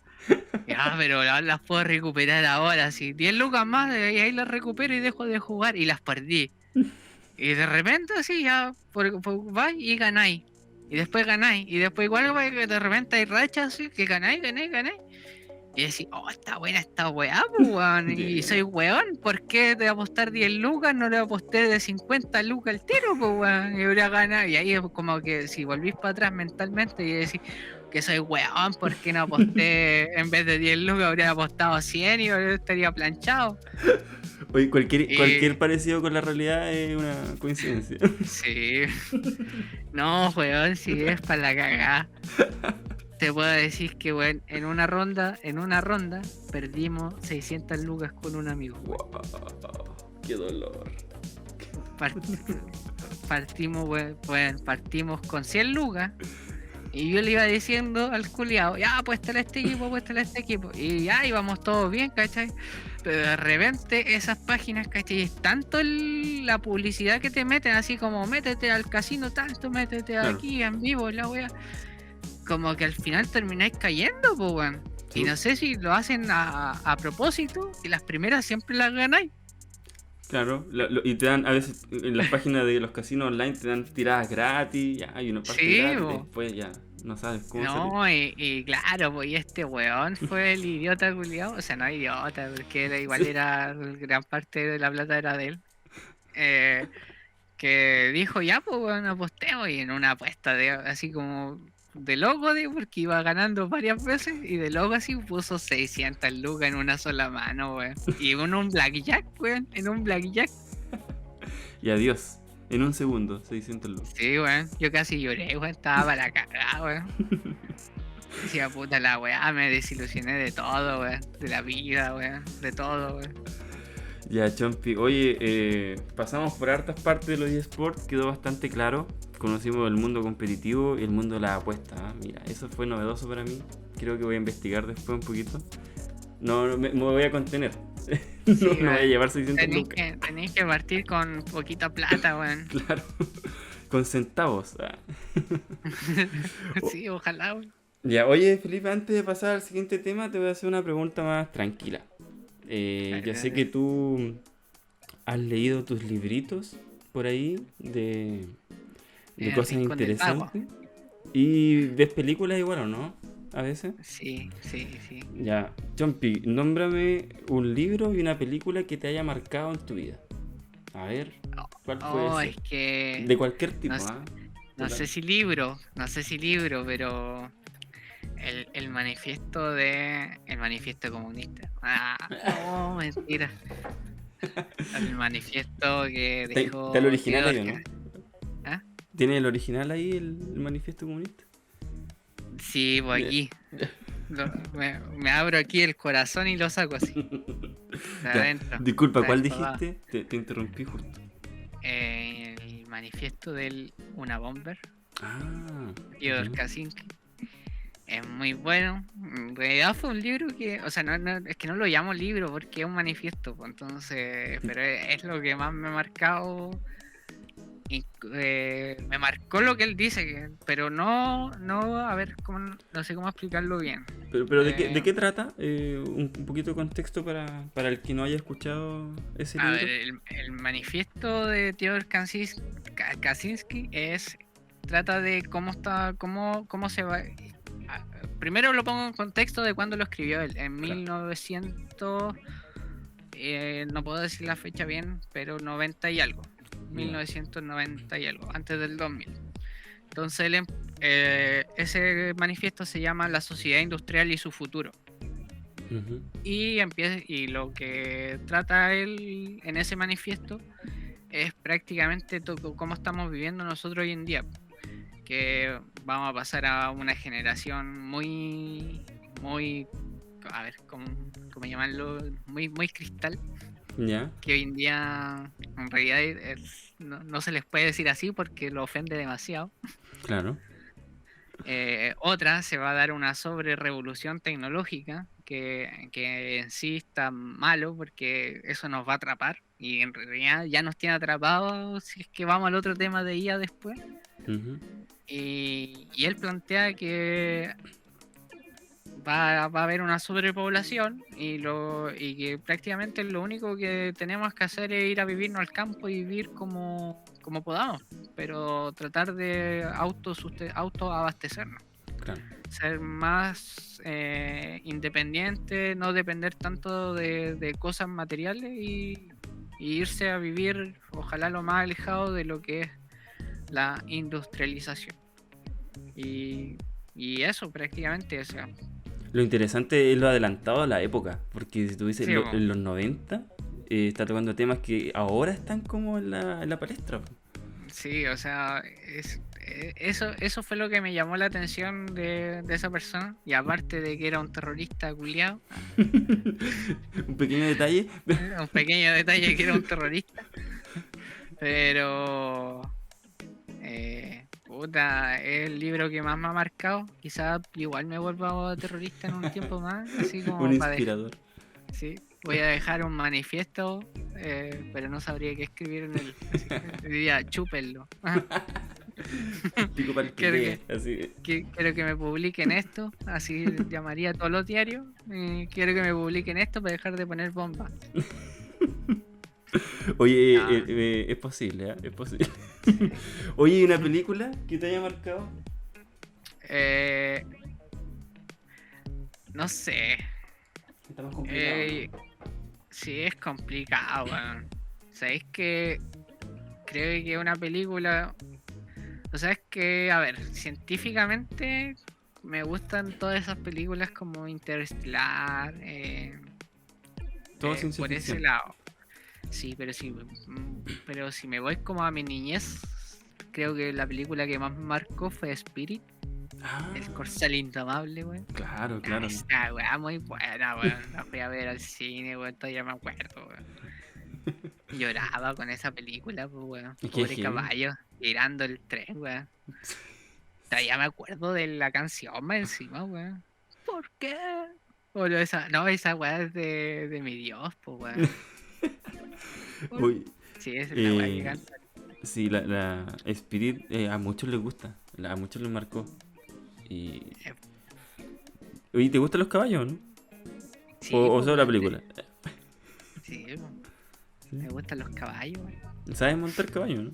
Ya, pero las puedo recuperar ahora. Si 10 lucas más, y ahí las recupero y dejo de jugar y las perdí. Y de repente, así ya, vais y ganáis. Y después ganáis. Y después, igual, que de repente hay rachas así, que ganáis. Y decís, oh, está buena esta weá, pues, weón. Y soy weón, ¿por qué de apostar 10 lucas no le aposté de 50 lucas al tiro, pues, weón? Y habría ganado. Y ahí es como que si volvís para atrás mentalmente y decís que soy weón, ¿por qué no aposté en vez de 10 lucas? Habría apostado 100 y ahora estaría planchado. Oye, cualquier parecido con la realidad es una coincidencia. Sí. No, weón, si es para la cagada. Te puedo decir que, weón, en una ronda perdimos 600 lucas con un amigo. Wow, qué dolor. Partimos, weón, partimos con 100 lucas. Y yo le iba diciendo al culiao, ya, apuéstale a este equipo. Y ya íbamos todos bien, ¿cachai? Pero de repente esas páginas, ¿cachai? Es tanto la publicidad que te meten, así como métete al casino tanto, métete Claro. aquí en vivo, la wea. Como que al final termináis cayendo, pues, weón. Sí. Y no sé si lo hacen a propósito, y las primeras siempre las ganáis. Claro, y te dan, a veces en las páginas de los casinos online te dan tiradas gratis, ya hay una parte Sí, gratis, bo. después ya no sabes cómo salir. No, y claro, pues y este weón fue el idiota culiao, o sea, no idiota, porque igual era, gran parte de la plata era de él, que dijo, ya, pues weón, apostemos, y en una apuesta así como de loco, porque iba ganando varias veces, y de loco así puso 600 lucas en una sola mano, weón, y en un blackjack, weón, Y adiós, en un segundo, 600 lucas. Sí, weón, yo casi lloré, weón, estaba para cagar, weón. Decía, puta la weá, me desilusioné de todo, weón. De la vida, weón. De todo, weón. Ya, Chompi, oye, pasamos por hartas partes de los eSports, quedó bastante claro. Conocimos el mundo competitivo y el mundo de las apuestas. Mira, eso fue novedoso para mí. Creo que voy a investigar después un poquito. No, me voy a contener. No voy a llevar 600 lucas. Tenéis que partir con poquita plata, weón. Claro, con centavos. Sí, ojalá, weón. Ya, oye Felipe, antes de pasar al siguiente tema, te voy a hacer una pregunta más tranquila. Dale, Ya sé dale. que tú has leído tus libritos por ahí de El cosas Rincón del Vago. interesantes. ¿Y ves películas igual o no? A veces. Sí, sí, sí. Ya, Chompi, nómbrame un libro y una película que te haya marcado en tu vida. A ver, Oh, ¿cuál puede oh, ser? es que De cualquier no, tipo, ¿ah? no sé Total. si libro, no sé si libro, pero el manifiesto de el manifiesto comunista. Ah, no, mentira. El manifiesto que ¿Está el dejó original ahí Theodor o no? ¿Ah? ¿Tiene el original ahí, el manifiesto comunista? Sí, pues Ya, aquí. Me abro aquí el corazón y lo saco así, de ya. adentro. Disculpa, Está ¿cuál desfogado. dijiste? Te interrumpí justo. El manifiesto del Una Bomber, Ah, Theodor ya. Kaczynski. Es muy bueno. En realidad fue un libro que, o sea, es que no lo llamo libro porque es un manifiesto, pues, entonces, pero es lo que más me ha marcado. Me marcó lo que él dice, pero no, a ver, no sé cómo explicarlo bien. Pero Eh, de qué trata? Un poquito de contexto para el que no haya escuchado ese a ver, libro. el manifiesto de Theodor Kaczynski trata de cómo se va. Primero lo pongo en contexto de cuándo lo escribió él, en Claro. 1900, no puedo decir la fecha bien, pero 90 y algo, Ya. 1990 y algo, antes del 2000. Entonces ese manifiesto se llama La sociedad industrial y su futuro. Ujú. Y lo que trata él en ese manifiesto es prácticamente cómo estamos viviendo nosotros hoy en día, que vamos a pasar a una generación muy, a ver, ¿cómo llamarlo? Muy cristal, Ya, que hoy en día en realidad no se les puede decir así porque lo ofende demasiado. claro. Otra se va a dar una sobre revolución tecnológica que en sí está malo porque eso nos va a atrapar y en realidad ya nos tiene atrapados si es que vamos al otro tema de IA después. Ujú. Y él plantea que va a haber una sobrepoblación y que prácticamente lo único que tenemos que hacer es ir a vivirnos al campo y vivir como podamos, pero tratar de autoabastecernos, Claro. ser más independientes, no depender tanto de cosas materiales y irse a vivir, ojalá lo más alejado de lo que es la industrialización. Y, y eso prácticamente, o sea, Lo interesante es lo adelantado a la época, porque si tú dices sí, po, en los 90, está tocando temas que ahora están como en la palestra. Po. sí, o sea, eso fue lo que me llamó la atención de esa persona. Y aparte de que era un terrorista culiado, Un pequeño detalle. un pequeño detalle que era un terrorista, pero puta, es el libro que más me ha marcado. Quizás igual me vuelva terrorista en un tiempo más, así Un como para dejar. inspirador. Sí, voy a dejar un manifiesto, pero no sabría qué escribir en él. Así que diría, chúpenlo. Pico para el que Quiero lee. Así. quiero que me publiquen esto, así llamaría a todos los diarios. Quiero que me publiquen esto para dejar de poner bombas. Oye, Ah, es posible, ¿eh? Es posible. sí. Oye, ¿y una película que te haya marcado? Eh, no sé. Está más complicado, Eh, ¿no? sí, es complicado, weón. Sabéis que creo que una película. O sea, es que, a ver, científicamente me gustan todas esas películas como Interestelar, Todo ciencia por ese ficción. lado. Sí, pero si me voy como a mi niñez, creo que la película que más me marcó fue Spirit, Ah, el corcel indomable, weón. claro, Ah, claro. esta weá muy buena, weón. La fui a ver al cine, weón, todavía me acuerdo, weón. Lloraba con esa película, pues, weón. Es que es Pobre heavy. caballo, tirando el tren, weón. Todavía me acuerdo de la canción más encima, weón. ¿Por qué? Bueno, esa weá es de mi Dios, pues, weón. ¿Por Uy, Sí, esa es la weá que eh, canta. sí, la Spirit a muchos les gusta. A muchos les marcó. Y Eh, ¿Y te gustan los caballos, no? Sí, ¿O pues, solo la weón, película? sí, pues, me gustan los caballos, weón. ¿Sabes montar caballo, no?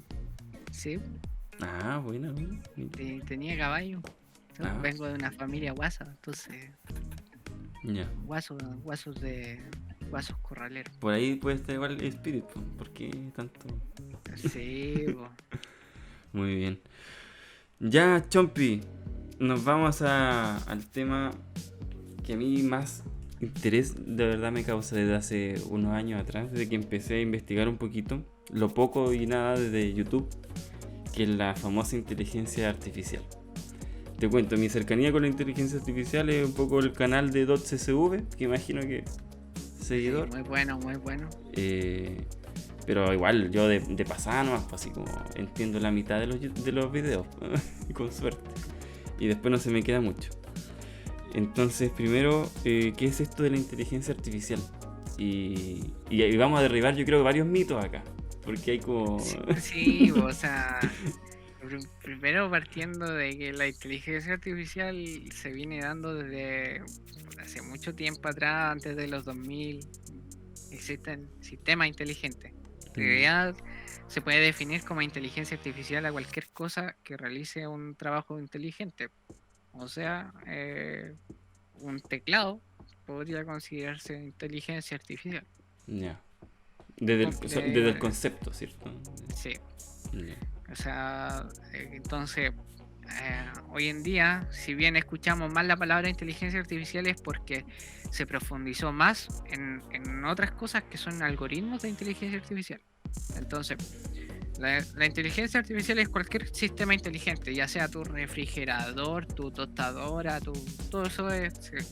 Sí, Ah, buena. tenía caballo. Yo Ah. vengo de una familia guasa, entonces Ya. guasos corraleros. Por ahí puede estar igual el espíritu. ¿Por qué tanto? Sí, po. Muy bien. Ya, Chompi, nos vamos al tema que a mí más interés de verdad me causa desde hace unos años atrás, desde que empecé a investigar un poquito, lo poco y nada desde YouTube, que es la famosa inteligencia artificial. Te cuento, mi cercanía con la inteligencia artificial es un poco el canal de .csv, que imagino que seguidor. Sí, muy bueno, muy bueno. Pero igual, yo de pasada nomás, pues así como entiendo la mitad de los videos, con suerte. Y después no se me queda mucho. Entonces, primero, ¿qué es esto de la inteligencia artificial? Y vamos a derribar, yo creo, que varios mitos acá. Porque hay como... Sí, o sea, primero partiendo de que la inteligencia artificial se viene dando desde hace mucho tiempo atrás, antes de los 2000, existen sistemas inteligentes. En realidad se puede definir como inteligencia artificial a cualquier cosa que realice un trabajo inteligente. O sea, un teclado podría considerarse inteligencia artificial. Ya. Desde el concepto, ¿cierto? Sí. Ya. O sea, entonces, hoy en día, si bien escuchamos más la palabra inteligencia artificial es porque se profundizó más en otras cosas que son algoritmos de inteligencia artificial. Entonces, la inteligencia artificial es cualquier sistema inteligente, ya sea tu refrigerador, tu tostadora, todo eso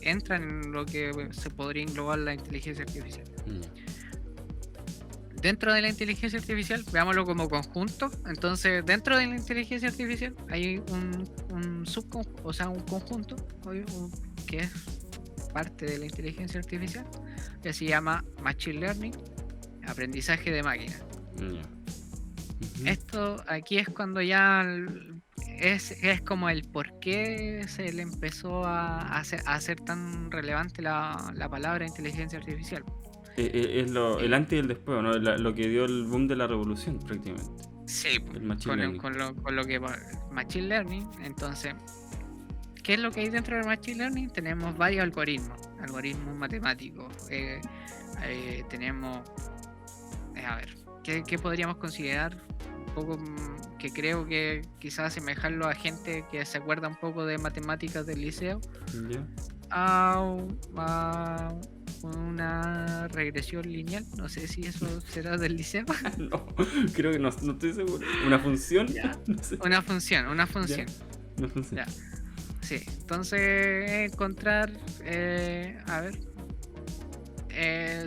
entra en lo que se podría englobar la inteligencia artificial. Dentro de la inteligencia artificial, veámoslo como conjunto. Entonces, dentro de la inteligencia artificial hay un subconjunto, o sea, un conjunto que es parte de la inteligencia artificial, que se llama Machine Learning, aprendizaje de máquina. Esto aquí es cuando ya es como el por qué se le empezó a hacer tan relevante la palabra inteligencia artificial. Es el antes y el después, ¿no? Lo que dio el boom de la revolución, prácticamente. Sí, El machine learning. con lo que Machine Learning. Entonces, ¿qué es lo que hay dentro del Machine Learning? Tenemos varios algoritmos matemáticos. Tenemos, a ver, ¿qué podríamos considerar? Un poco que creo que quizás asemejarlo a gente que se acuerda un poco de matemáticas del liceo. ¿Ya? A una regresión lineal, no sé si eso será del liceo. No, creo que no estoy seguro. ¿Una función? No sé. Una función. Ya, una función. Ya. Sí, entonces encontrar, a ver,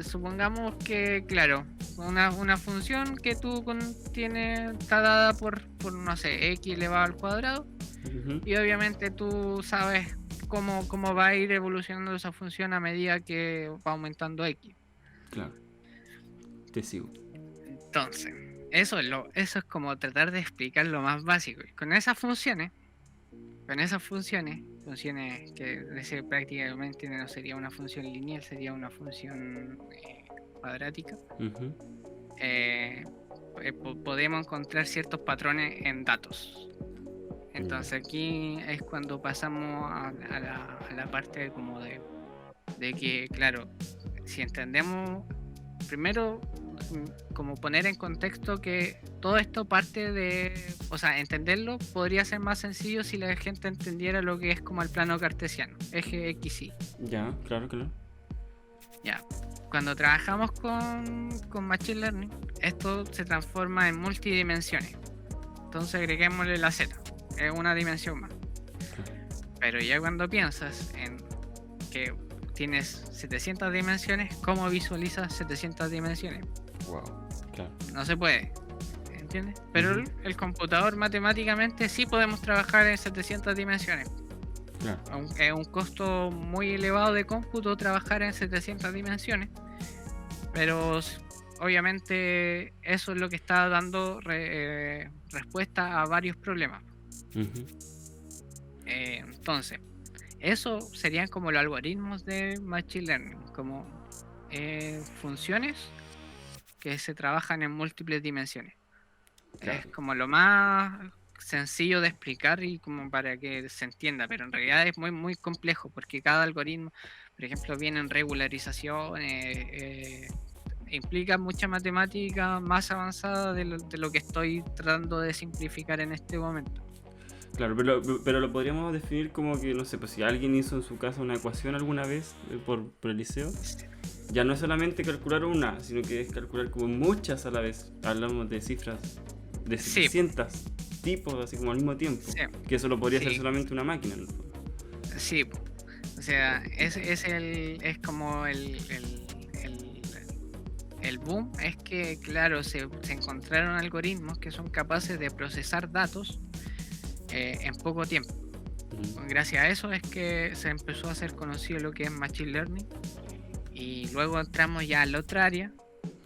supongamos que, claro, una función que tú tienes está dada por no sé, x elevado al cuadrado, y obviamente tú sabes cómo va a ir evolucionando esa función a medida que va aumentando x. Claro, te sigo. Entonces, eso es como tratar de explicar lo más básico. Y con esas funciones que prácticamente no sería una función lineal, sería una función cuadrática, podemos encontrar ciertos patrones en datos. Entonces aquí es cuando pasamos a la parte como de que, claro, si entendemos, primero, como poner en contexto que todo esto parte de, o sea, entenderlo podría ser más sencillo si la gente entendiera lo que es como el plano cartesiano, eje X, Y. Ya, claro. Ya, cuando trabajamos con Machine Learning, esto se transforma en multidimensiones. Entonces agreguémosle la Z, es una dimensión más. Pero ya cuando piensas en que tienes 700 dimensiones, ¿cómo visualizas 700 dimensiones? Wow, claro. No se puede, ¿entiendes? Pero el computador matemáticamente sí podemos trabajar en 700 dimensiones. Claro. Es un costo muy elevado de cómputo trabajar en 700 dimensiones, pero obviamente eso es lo que está dando respuesta a varios problemas. Entonces, Eso serían como los algoritmos de Machine Learning, como funciones que se trabajan en múltiples dimensiones. Claro. Es como lo más sencillo de explicar y como para que se entienda, pero en realidad es muy muy complejo porque cada algoritmo, por ejemplo, viene en regularización, implica mucha matemática más avanzada de lo que estoy tratando de simplificar en este momento. Claro, pero lo podríamos definir como que, no sé, pues si alguien hizo en su casa una ecuación alguna vez por el liceo, ya no es solamente calcular una, sino que es calcular como muchas a la vez. Hablamos de cifras de Sí. 700 tipos, así como al mismo tiempo. Sí. Que eso lo podría Sí. hacer solamente una máquina, ¿no? Sí, po. O sea, es como el boom, es que, claro, se encontraron algoritmos que son capaces de procesar datos en poco tiempo. Gracias a eso es que se empezó a hacer conocido lo que es Machine Learning. Y luego entramos ya a la otra área,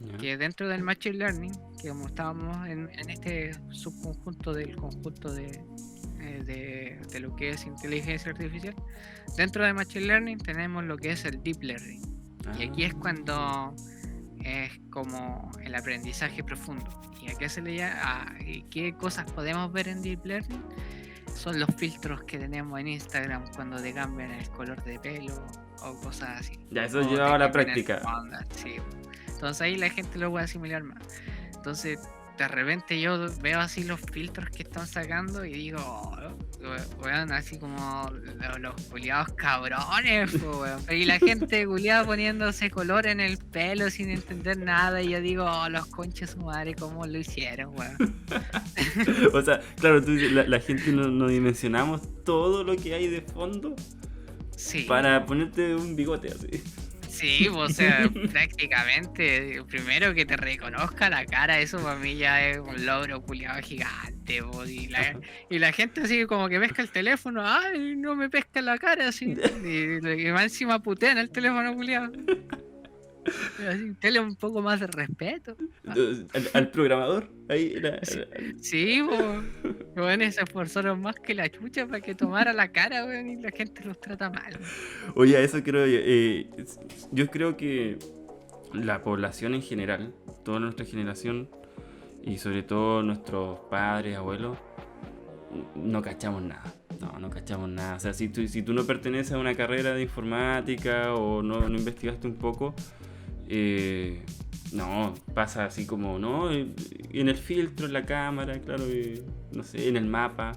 Ya. que dentro del Machine Learning, que como estábamos en este subconjunto del conjunto de lo que es inteligencia artificial, dentro de Machine Learning tenemos lo que es el Deep Learning. Y aquí es cuando es como el aprendizaje profundo. ¿Y a qué se le llama? ¿Y qué cosas podemos ver en Deep Learning? Son los filtros que tenemos en Instagram cuando te cambian el color de pelo o cosas así. Ya, eso O llevaba a te la cambian el práctica. onda, sí. Entonces ahí la gente lo puede asimilar más. Entonces de repente yo veo así los filtros que están sacando y digo, weón, así como los culiados cabrones, po, weón. Y la gente culiada poniéndose color en el pelo sin entender nada. Y yo digo, los conches su madre, ¿cómo lo hicieron, weón? O sea, claro, tú dices, la gente no dimensionamos todo lo que hay de fondo Sí. para ponerte un bigote así. Sí, o sea, prácticamente, primero que te reconozca la cara, eso para mí ya es un logro culiado gigante, po, y la gente así como que pesca el teléfono, ay, no me pesca la cara, así, y más encima putean el teléfono culiado. Así, tele un poco más de respeto. Al programador, ahí era. Sí, bueno, se esforzaron más que la chucha para que tomara la cara, weón, y la gente los trata mal. Weón. Oye, eso creo yo creo que la población en general, toda nuestra generación y sobre todo nuestros padres, abuelos, no cachamos nada. No cachamos nada. O sea, si tú no perteneces a una carrera de informática o no investigaste un poco, no, pasa así como, ¿no? En el filtro, en la cámara, claro, no sé, en el mapa,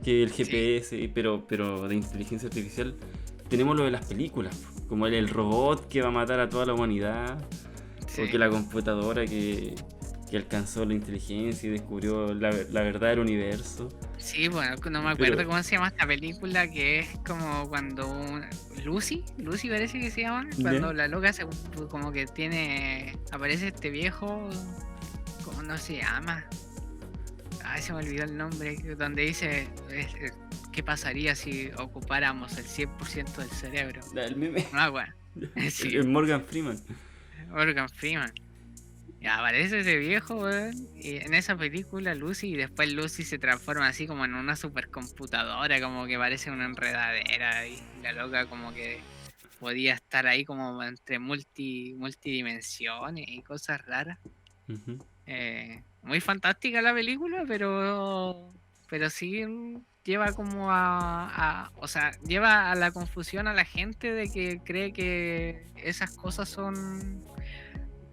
que el GPS, sí. pero de inteligencia artificial tenemos lo de las películas, como el robot que va a matar a toda la humanidad, sí. O que la computadora que alcanzó la inteligencia y descubrió la verdad del universo. Sí, bueno, no me acuerdo cómo se llama esta película, que es como cuando Lucy parece que se llama, cuando la loca se como que aparece este viejo, ¿cómo no se llama? Ay, se me olvidó el nombre, donde dice qué pasaría si ocupáramos el 100% del cerebro. El meme. No, bueno. Sí. El Morgan Freeman. Ya aparece ese viejo, weón, y en esa película Lucy, y después Lucy se transforma así como en una supercomputadora, como que parece una enredadera, y la loca como que podía estar ahí como entre multidimensiones y cosas raras. Uh-huh. Muy fantástica la película, pero sí lleva como o sea, lleva a la confusión a la gente de que cree que esas cosas son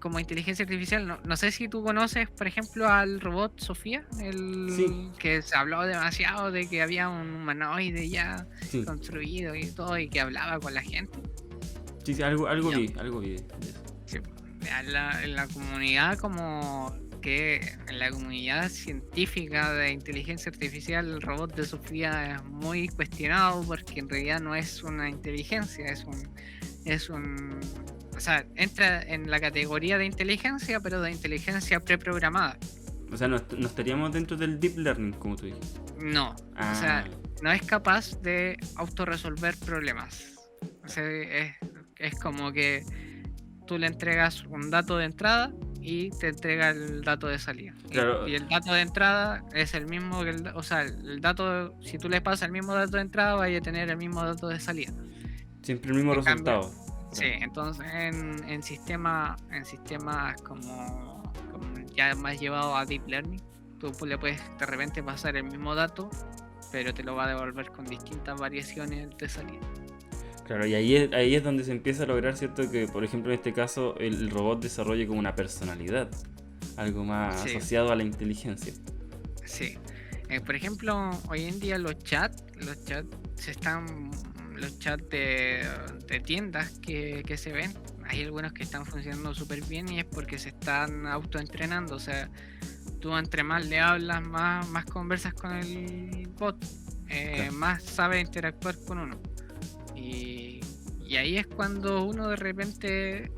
como inteligencia artificial. No sé si tú conoces, por ejemplo, al robot Sofía, sí. Que se habló demasiado de que había un humanoide ya construido y todo, y que hablaba con la gente. Sí, algo vi de eso. Sí, en la comunidad, como que en la comunidad científica de inteligencia artificial, el robot de Sofía es muy cuestionado porque en realidad no es una inteligencia, es un o sea, entra en la categoría de inteligencia, pero de inteligencia preprogramada. O sea, no estaríamos dentro del deep learning, como tú dijiste. No, o sea, no es capaz de autorresolver problemas. O sea, es como que tú le entregas un dato de entrada y te entrega el dato de salida. Claro. Y el dato de entrada es el mismo que o sea, el dato, si tú le pasas el mismo dato de entrada, vaya a tener el mismo dato de salida. Siempre el mismo En cambio, resultado. sí, entonces en sistemas como ya más llevado a deep learning, tú le puedes de repente pasar el mismo dato, pero te lo va a devolver con distintas variaciones de salida. Claro, y ahí es donde se empieza a lograr, ¿cierto? Que, por ejemplo, en este caso, el robot desarrolle como una personalidad, algo más Sí. asociado a la inteligencia. Sí. Por ejemplo, hoy en día los chats de tiendas que se ven, hay algunos que están funcionando súper bien y es porque se están autoentrenando. O sea, tú entre más le hablas, más conversas con el bot, Claro. más sabe interactuar con uno. Y ahí es cuando uno de repente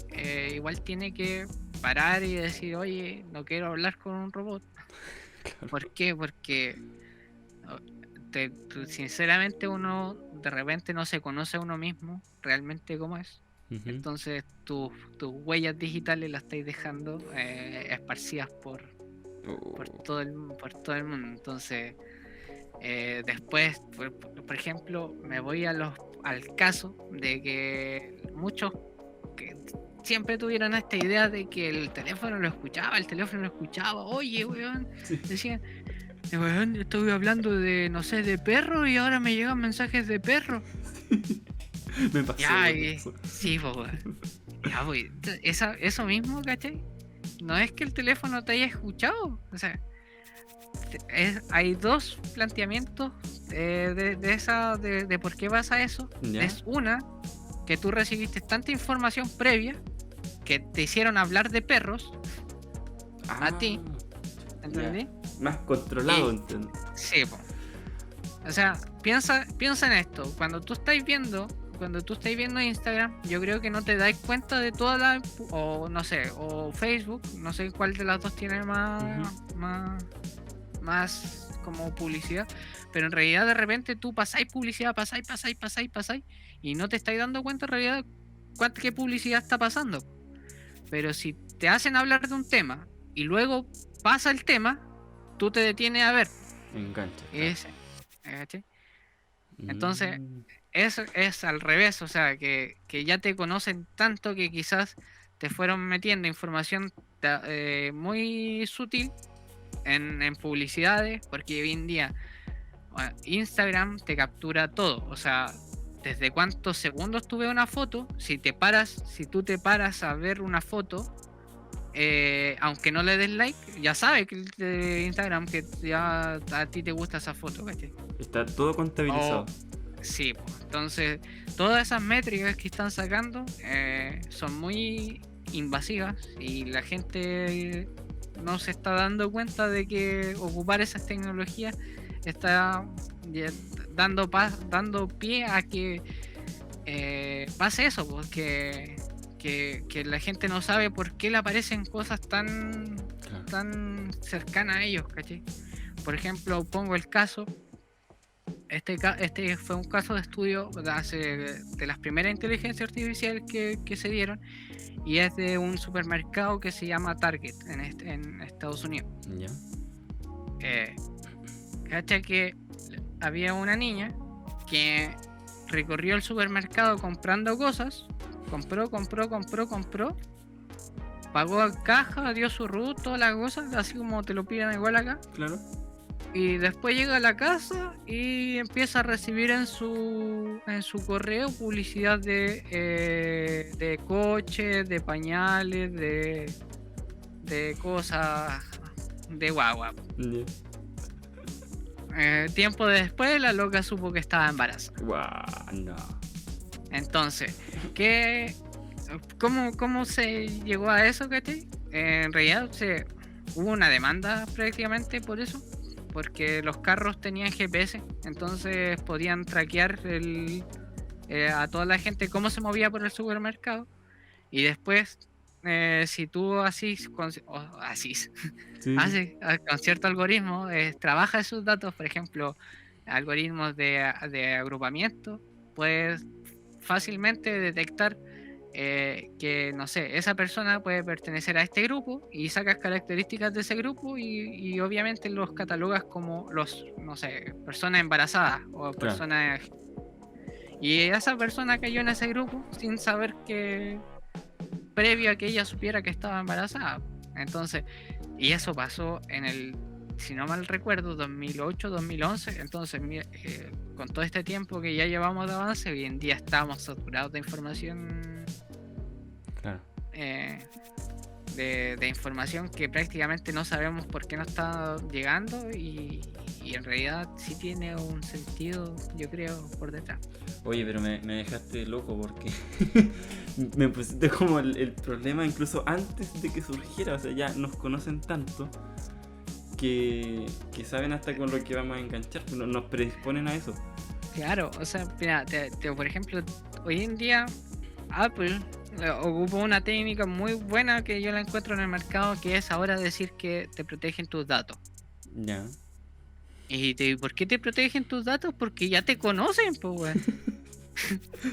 igual tiene que parar y decir, oye, no quiero hablar con un robot. ¿Por qué? Porque sinceramente uno de repente no se conoce a uno mismo realmente cómo es. Ujú. Entonces tus huellas digitales las estáis dejando esparcidas por todo el mundo. Entonces después, por ejemplo, me voy al caso de que muchos que siempre tuvieron esta idea de que el teléfono lo escuchaba, oye, weón, Sí. decían, weón, estoy hablando de, no sé, de perro y ahora me llegan mensajes de perro. Me pasó. Ya, me pasó. sí, pues, weón. Ya, pues, eso mismo, ¿cachai? No es que el teléfono te haya escuchado, o sea, hay dos planteamientos de por qué pasa eso. ¿Ya? Es una, que tú recibiste tanta información previa que te hicieron hablar de perros, a ti, ¿entendí? Ya. Más controlado, Y- entiendo. Sí, po. O sea, piensa en esto. Cuando tú estáis viendo Instagram, yo creo que no te dais cuenta de toda la, o no sé, o Facebook, no sé cuál de las dos tiene más como publicidad, pero en realidad de repente tú pasáis publicidad, pasáis y no te estáis dando cuenta en realidad qué publicidad está pasando. Pero si te hacen hablar de un tema y luego pasa el tema, tú te detienes a ver. Engancha. ¿Cachai? Claro. Entonces, eso es al revés, o sea, que ya te conocen tanto que quizás te fueron metiendo información muy sutil en publicidades, porque hoy en día Instagram te captura todo, o sea, desde cuántos segundos tú ves una foto, si tú te paras a ver una foto, aunque no le des like, ya sabe que Instagram que ya a ti te gusta esa foto, ¿cachai? Está todo contabilizado. Sí, pues, entonces todas esas métricas que están sacando son muy invasivas y la gente no se está dando cuenta de que ocupar esas tecnologías está dando pie a que pase eso, porque que la gente no sabe por qué le aparecen cosas tan cercanas a ellos, ¿cachai? Por ejemplo, pongo el caso. Este fue un caso de estudio de las primeras inteligencias artificiales que se dieron y es de un supermercado que se llama Target en Estados Unidos. Ya. Cacha que había una niña que recorrió el supermercado comprando cosas, compró, pagó a caja, dio su root, todas las cosas, así como te lo piden igual acá. Claro. Y después llega a la casa y empieza a recibir en su correo publicidad de coches, de pañales, de cosas de guagua. Ya. Tiempo después la loca supo que estaba embarazada. Guau, no. Entonces, ¿cómo se llegó a eso, cachai? En realidad hubo una demanda prácticamente por eso. Porque los carros tenían GPS, entonces podían traquear a toda la gente cómo se movía por el supermercado. Y después, si tú haces con cierto algoritmo, trabaja esos datos, por ejemplo, algoritmos de agrupamiento, puedes fácilmente detectar que, no sé, esa persona puede pertenecer a este grupo y sacas características de ese grupo y obviamente los catalogas como no sé, personas embarazadas o Claro. personas... Y esa persona cayó en ese grupo sin saber que previo a que ella supiera que estaba embarazada. Entonces, y eso pasó en el, si no mal recuerdo, 2008, 2011. Entonces, con todo este tiempo que ya llevamos de avance, hoy en día estamos saturados de información, Claro. de información que prácticamente no sabemos por qué no está llegando y en realidad sí tiene un sentido, yo creo, por detrás. Oye, pero me dejaste loco porque me pusiste como el problema incluso antes de que surgiera. O sea, ya nos conocen tanto que saben hasta con lo que vamos a enganchar. Nos predisponen a eso. Claro, o sea, mira, por ejemplo, hoy en día Apple ocupa una técnica muy buena que yo la encuentro en el mercado, que es ahora decir que te protegen tus datos. Ya. ¿Y por qué te protegen tus datos? Porque ya te conocen, pues, weón.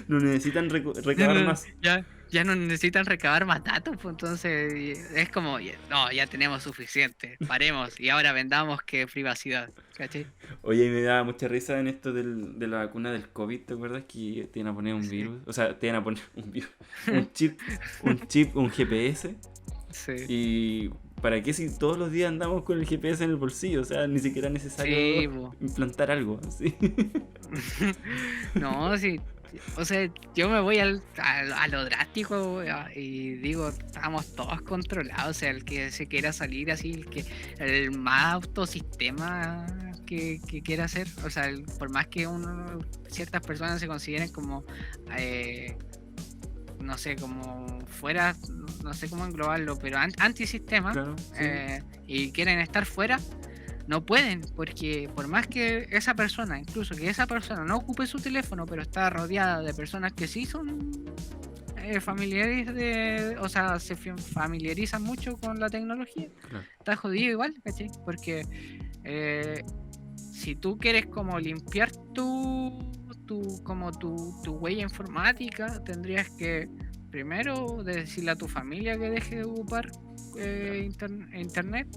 No necesitan recabar más. Ya no necesitan recabar más datos, pues entonces es como, no, ya tenemos suficiente, paremos y ahora vendamos que privacidad, ¿cachai? Oye, me da mucha risa en esto de la vacuna del COVID, ¿te acuerdas? Que te iban a poner un Sí, virus, o sea, te iban a poner un virus, un GPS. sí. ¿Y para qué si todos los días andamos con el GPS en el bolsillo? O sea, ni siquiera es necesario Sí, po. implantar algo, ¿sí? No, sí. O sea, yo me voy a lo drástico y digo, estamos todos controlados. O sea, el que se quiera salir así, el más autosistema que quiera hacer. O sea, por más que ciertas personas se consideren como, no sé, como fuera, no sé cómo englobarlo, pero antisistema, Claro, sí. y quieren estar fuera. No pueden, porque por más que esa persona, incluso que esa persona no ocupe su teléfono, pero está rodeada de personas que sí son familiares o sea, se familiarizan mucho con la tecnología, Claro. está jodido igual, ¿cachai? Porque si tú quieres como limpiar tu huella informática, tendrías que primero decirle a tu familia que deje de ocupar internet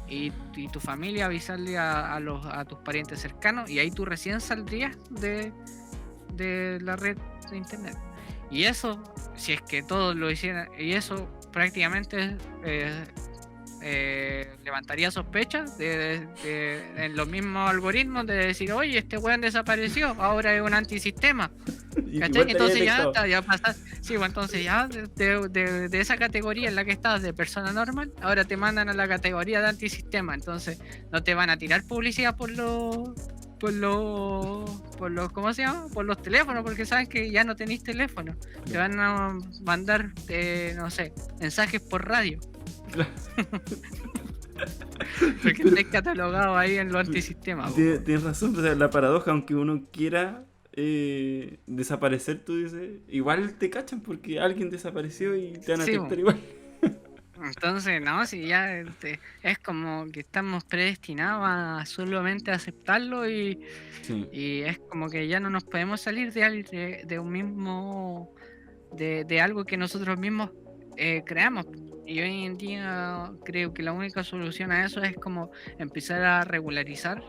y tu familia avisarle a tus parientes cercanos y ahí tú recién saldrías de la red de internet. Y eso, si es que todos lo hicieran, y eso prácticamente levantaría sospechas en los mismos algoritmos de decir, oye, este weón desapareció, ahora es un antisistema. ¿Cachai? Entonces ya pasas, sí, pues entonces ya de esa categoría en la que estás de persona normal, ahora te mandan a la categoría de antisistema, entonces no te van a tirar publicidad por los ¿cómo se llama? Por los teléfonos, porque saben que ya no tenéis teléfono. Te van a mandar, no sé, mensajes por radio. Porque estáis catalogado ahí en los antisistemas. Tienes razón, o sea, la paradoja, aunque uno quiera desaparecer, tú dices, igual te cachan porque alguien desapareció y te van a detectar igual. Entonces, no, si ya es como que estamos predestinados a solamente aceptarlo y es como que ya no nos podemos salir de un mismo, de algo que nosotros mismos creamos. Y hoy en día creo que la única solución a eso es como empezar a regularizar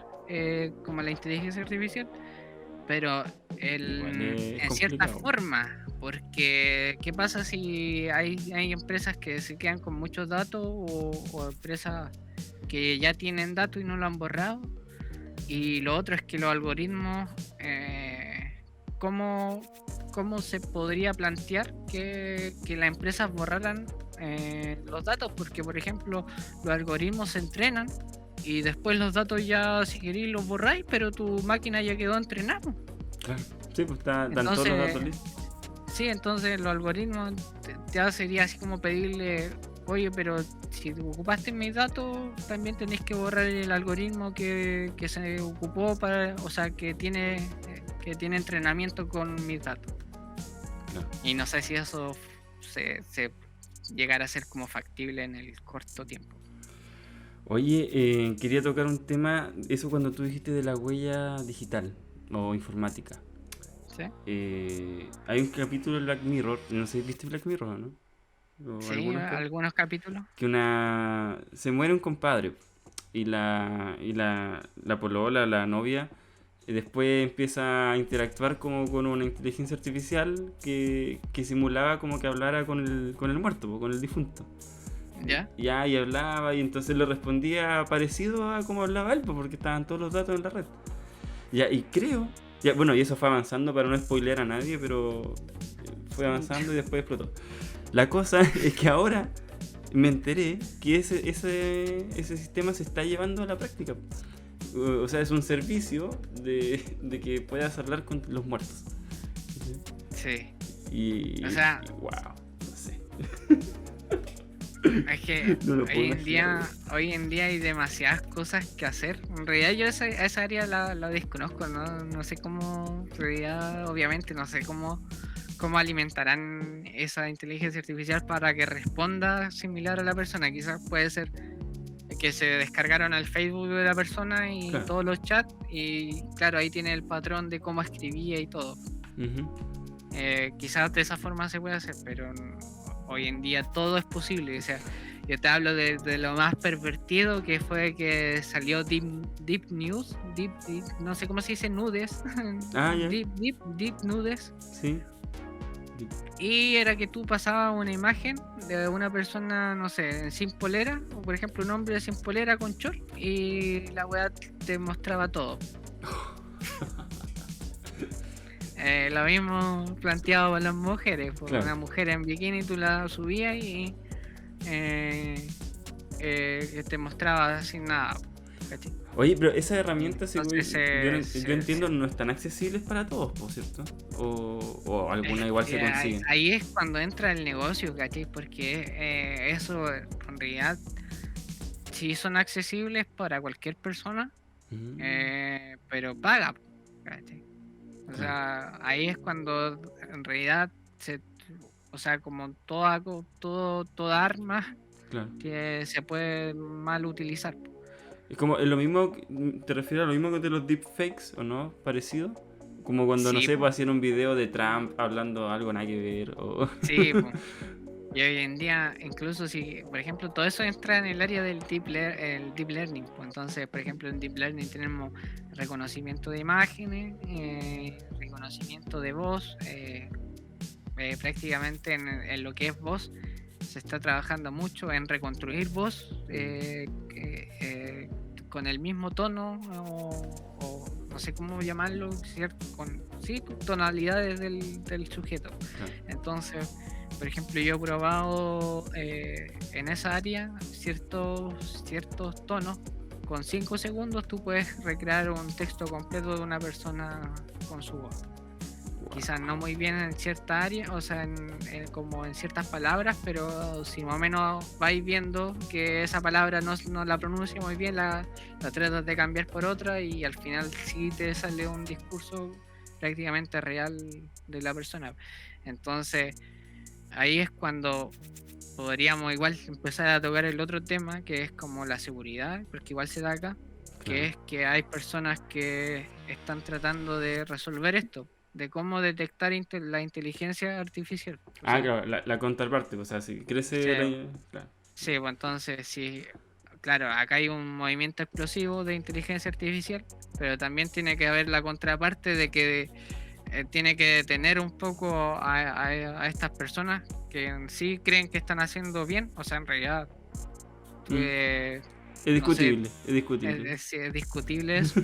como la inteligencia artificial, pero en cierta forma, porque ¿qué pasa si hay empresas que se quedan con muchos datos o empresas que ya tienen datos y no lo han borrado? Y lo otro es que los algoritmos, ¿cómo se podría plantear que las empresas borraran los datos? Porque, por ejemplo, los algoritmos se entrenan y después los datos ya, si queréis, los borráis, pero tu máquina ya quedó entrenada. Claro, sí, pues están todos los datos listos. Sí, entonces los algoritmos ya sería así como pedirle, oye, pero si ocupaste mis datos, también tenés que borrar el algoritmo que se ocupó o sea, que tiene entrenamiento con mis datos. Claro. Y no sé si eso se llegará a ser como factible en el corto tiempo. Oye, quería tocar un tema, eso cuando tú dijiste de la huella digital o informática. Sí, hay un capítulo de Black Mirror, no sé si viste Black Mirror, ¿no? O sí, algunos algunos capítulos. que se muere un compadre y la polola, la novia, y después empieza a interactuar como con una inteligencia artificial que simulaba como que hablara con el muerto, po, con el difunto. ¿Ya? Ya, y hablaba, y entonces le respondía parecido a como hablaba él, po, porque estaban todos los datos en la red. Ya, y creo, ya, bueno, y eso fue avanzando para no spoilear a nadie, pero fue avanzando y después explotó. La cosa es que ahora me enteré que ese sistema se está llevando a la práctica. O sea, es un servicio de que puedas hablar con los muertos. Sí. Y, O sea, wow, no sé. Es que No lo puedo imaginar. hoy en día hay demasiadas cosas que hacer. En realidad yo esa área la desconozco, no sé cómo, en realidad obviamente no sé cómo alimentarán esa inteligencia artificial para que responda similar a la persona. Quizás puede ser que se descargaron al Facebook de la persona y Claro. todos los chats y claro, ahí tiene el patrón de cómo escribía y todo. Quizás de esa forma se puede hacer, pero hoy en día todo es posible. O sea, yo te hablo de lo más pervertido que fue que salió Deep News, no sé cómo se dice, nudes, Ah, ya. Deep Nudes, Sí. y era que tú pasabas una imagen de una persona, no sé, sin polera, o por ejemplo un hombre sin polera con short, y la weá te mostraba todo. Lo mismo planteado para las mujeres, por Claro. una mujer en bikini tú la subías y te mostraba sin nada, ¿cachai? Oye, pero esas herramientas, Entonces, yo entiendo, no están accesibles para todos, ¿por cierto? O alguna igual se consiguen. Ahí es cuando entra el negocio, ¿cachai? Porque eso en realidad sí son accesibles para cualquier persona, pero paga, ¿cachai? O sea, ahí es cuando en realidad o sea, como toda arma Claro. que se puede mal utilizar. Es lo mismo, ¿te refieres a lo mismo que de los deepfakes o no? ¿Parecido? Como cuando, no Sí, sé, po. pues hacían un video de Trump hablando algo nada que ver. O... Sí, po. Y hoy en día, incluso si, por ejemplo, todo eso entra en el área del el deep learning. Pues entonces, por ejemplo, en deep learning tenemos reconocimiento de imágenes, reconocimiento de voz, prácticamente en lo que es voz se está trabajando mucho en reconstruir voz con el mismo tono o no sé cómo llamarlo, ¿cierto? Con tonalidades del sujeto. Entonces, por ejemplo, yo he probado en esa área ciertos tonos. Con 5 segundos tú puedes recrear un texto completo de una persona con su voz. Quizás no muy bien en cierta área, o sea, como en ciertas palabras, pero si más o menos vais viendo que esa palabra no la pronuncia muy bien, la tratas de cambiar por otra y al final sí te sale un discurso prácticamente real de la persona. Entonces, ahí es cuando podríamos igual empezar a tocar el otro tema, que es como la seguridad, porque igual se da acá, que es que hay personas que están tratando de resolver esto, de cómo detectar la inteligencia artificial. Claro, la contraparte, o sea, si crece... Claro. Sí, pues entonces, sí, claro, acá hay un movimiento explosivo de inteligencia artificial, pero también tiene que haber la contraparte de que tiene que detener un poco a estas personas que en sí creen que están haciendo bien, o sea, en realidad... es discutible, no sé, es discutible. Es discutible eso.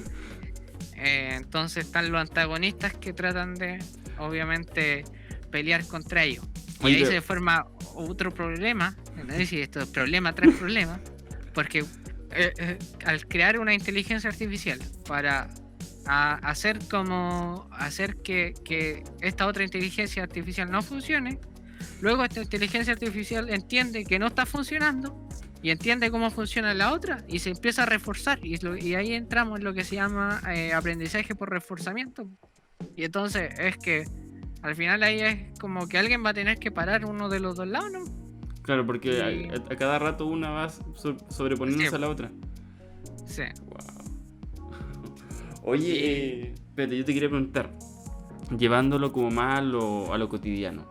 Entonces están los antagonistas que tratan de, obviamente, pelear contra ellos. Y ahí se forma otro problema, ¿no? Es decir, esto es problema tras problema, porque al crear una inteligencia artificial para hacer que esta otra inteligencia artificial no funcione, luego esta inteligencia artificial entiende que no está funcionando y entiende cómo funciona la otra y se empieza a reforzar y ahí entramos en lo que se llama aprendizaje por reforzamiento. Y entonces es que al final ahí es como que alguien va a tener que parar uno de los dos lados, ¿no? Claro, porque a cada rato una va sobreponiéndose a la otra. Sí. Wow. Oye, espérate, yo te quería preguntar. llevándolo como más a lo cotidiano.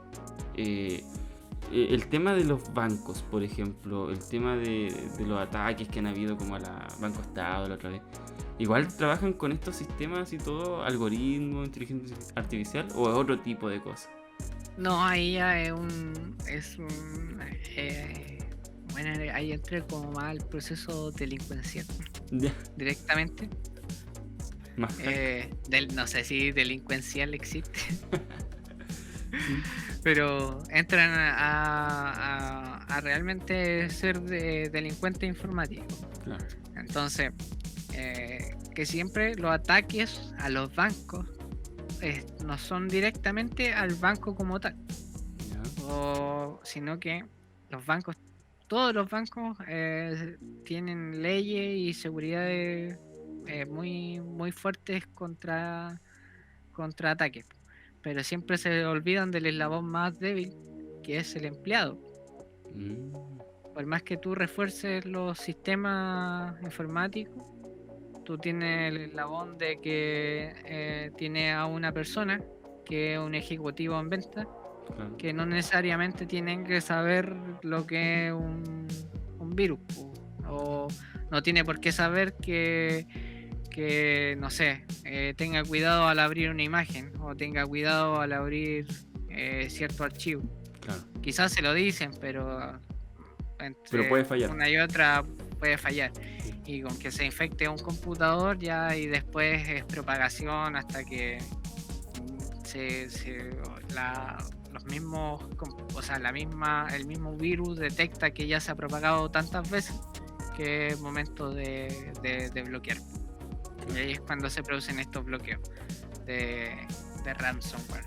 El tema de los bancos, por ejemplo, el tema de los ataques que han habido como a la Banco Estado la otra vez, igual trabajan con estos sistemas y todo, algoritmos, inteligencia artificial, o es otro tipo de cosas. No, ahí ya bueno, ahí entra como más el proceso delincuencial Ya, directamente. más No sé si delincuencial existe, pero entran a realmente ser delincuente informático. claro. Entonces, que siempre los ataques a los bancos no son directamente al banco como tal, Ya. sino que todos los bancos tienen leyes y seguridades muy, muy fuertes contra ataques, pero siempre se olvidan del eslabón más débil, que es el empleado. Mm, Por más que tú refuerces los sistemas informáticos, tú tienes el eslabón de que tiene a una persona que es un ejecutivo en venta, claro. que no necesariamente tienen que saber lo que es un virus, o no tiene por qué saber que no sé, tenga cuidado al abrir una imagen, o tenga cuidado al abrir cierto archivo. Claro. Quizás se lo dicen, pero entre puede fallar. una y otra puede fallar. Y con que se infecte un computador ya, y después es propagación hasta que los mismos, o sea, el mismo virus detecta que ya se ha propagado tantas veces que es momento de bloquear. Y ahí es cuando se producen estos bloqueos de ransomware.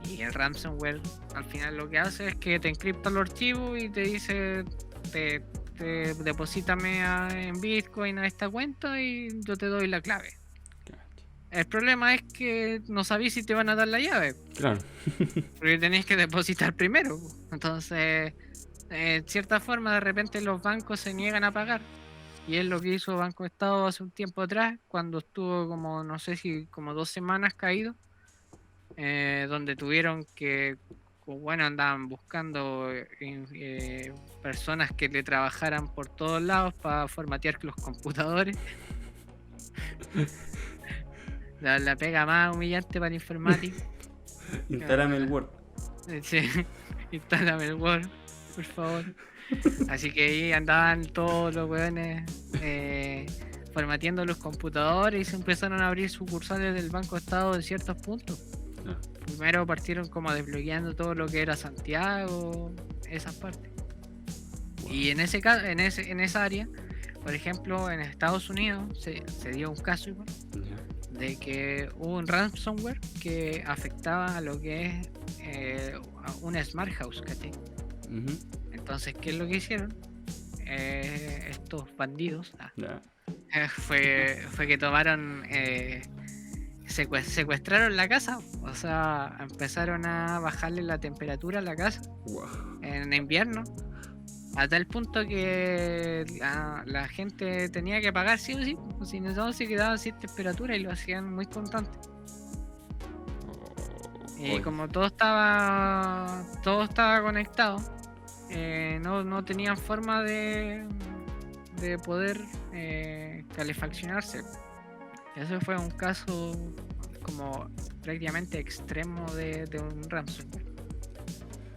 Y el ransomware al final lo que hace es que te encripta los archivos y te dice, te deposítame en Bitcoin a esta cuenta y yo te doy la clave. El problema es que no sabéis si te van a dar la llave, Claro. porque tenéis que depositar primero. Entonces, de cierta forma, de repente los bancos se niegan a pagar. Y es lo que hizo Banco Estado hace un tiempo atrás, cuando estuvo como, no sé si como 2 semanas caído, donde tuvieron que, bueno, andaban buscando personas que le trabajaran por todos lados para formatear los computadores. La pega más humillante para el informático. Instálame el Word. Sí, instálame el Word, por favor. Así que ahí andaban todos los weones formateando los computadores, y se empezaron a abrir sucursales del Banco Estado en ciertos puntos. Claro. Primero partieron como desbloqueando todo lo que era Santiago, esas partes. Y en ese caso, en esa área, por ejemplo, en Estados Unidos se dio un caso igual, Ya. de que hubo un ransomware que afectaba a lo que es a una smart house, ¿cachai? Ujú. Entonces, ¿qué es lo que hicieron? Estos bandidos Ya. fue que tomaron, secuestraron la casa, o sea, empezaron a bajarle la temperatura a la casa Wow. en invierno, a tal punto que la gente tenía que pagar sí o sí, o si no se quedaban sin temperatura, y lo hacían muy constante. Y Oye. como todo estaba conectado, no tenían forma de poder calefaccionarse. Ese fue un caso como prácticamente extremo de un ransomware.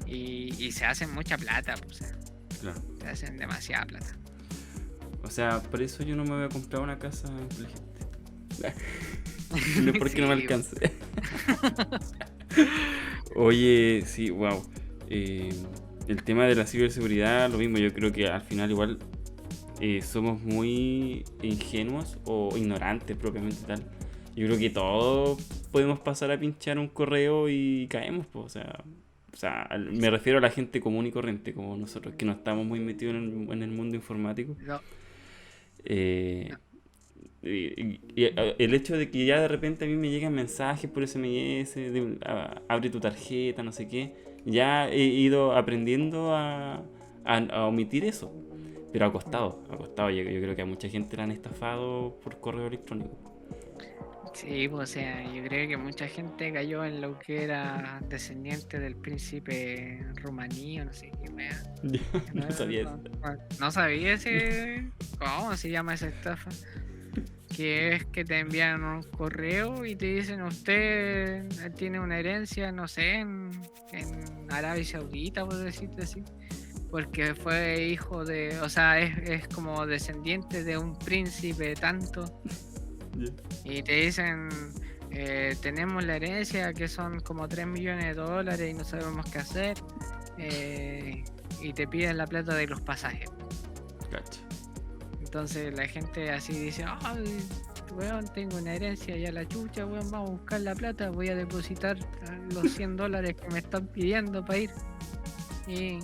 Y se hacen mucha plata, o sea, Claro. se hacen demasiada plata. O sea, por eso yo no me voy a comprar una casa inteligente. No es porque no me Sí, alcance. Oye, sí, wow. El tema de la ciberseguridad, lo mismo, yo creo que al final igual somos muy ingenuos o ignorantes propiamente tal. Yo creo que todos podemos pasar a pinchar un correo y caemos, pues, o sea, me refiero a la gente común y corriente, como nosotros, que no estamos muy metidos en el mundo informático. No, Eh, y el hecho de que ya de repente a mí me llegan mensajes por SMS, abre tu tarjeta, no sé qué, ya he ido aprendiendo a omitir eso, pero ha costado, yo creo que a mucha gente la han estafado por correo electrónico. Sí, pues, o sea, yo creo que mucha gente cayó en lo que era descendiente del príncipe rumaní o no sé qué wea. No sabía eso. No sabía ese. ¿Cómo se llama esa estafa? Que es que te envían un correo y te dicen usted tiene una herencia, no sé, en Arabia Saudita, por decirte así. Porque fue hijo de, o sea, es como descendiente de un príncipe tanto. Ya. Y te dicen, tenemos la herencia que son como 3 millones de dólares y no sabemos qué hacer. Y te piden la plata de los pasajes. Cacha. Entonces la gente así dice, ay, weón, tengo una herencia y a la chucha, weón, vamos a buscar la plata, voy a depositar los 100 dólares que me están pidiendo para ir. Y,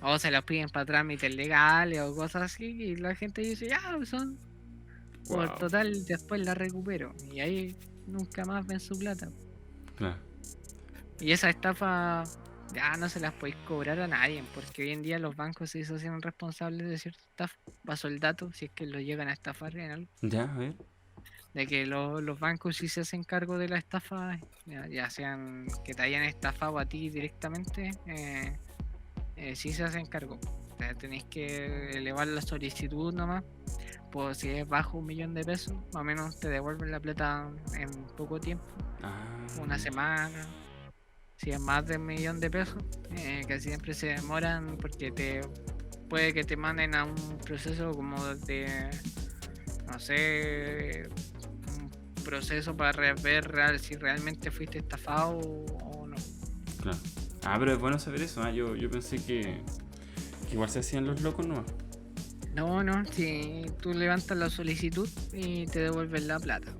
o se los piden para trámites legales o cosas así, y la gente dice, ya, son, por Wow. total, después la recupero. Y ahí nunca más ven su plata. Claro. Y esa estafa ya no se las podéis cobrar a nadie, porque hoy en día los bancos se hicieron responsables de cierta estafa. Pasó el dato, si es que lo llegan a estafar en algo, Ya, a ver. de que los bancos sí se hacen cargo de la estafa, ya sean que te hayan estafado a ti directamente, sí se hacen cargo. O sea, tenéis que elevar la solicitud nomás. Pues si es bajo 1 millón de pesos, más o menos te devuelven la plata en poco tiempo, Ah. una semana. Si es más de 1 millón de pesos, que siempre se demoran porque puede que te manden a un proceso como de, no sé, un proceso para ver si realmente fuiste estafado o no. Claro. Ah, pero es bueno saber eso. Yo pensé que igual se hacían los locos, ¿no? No, si tú levantas la solicitud y te devuelven la plata.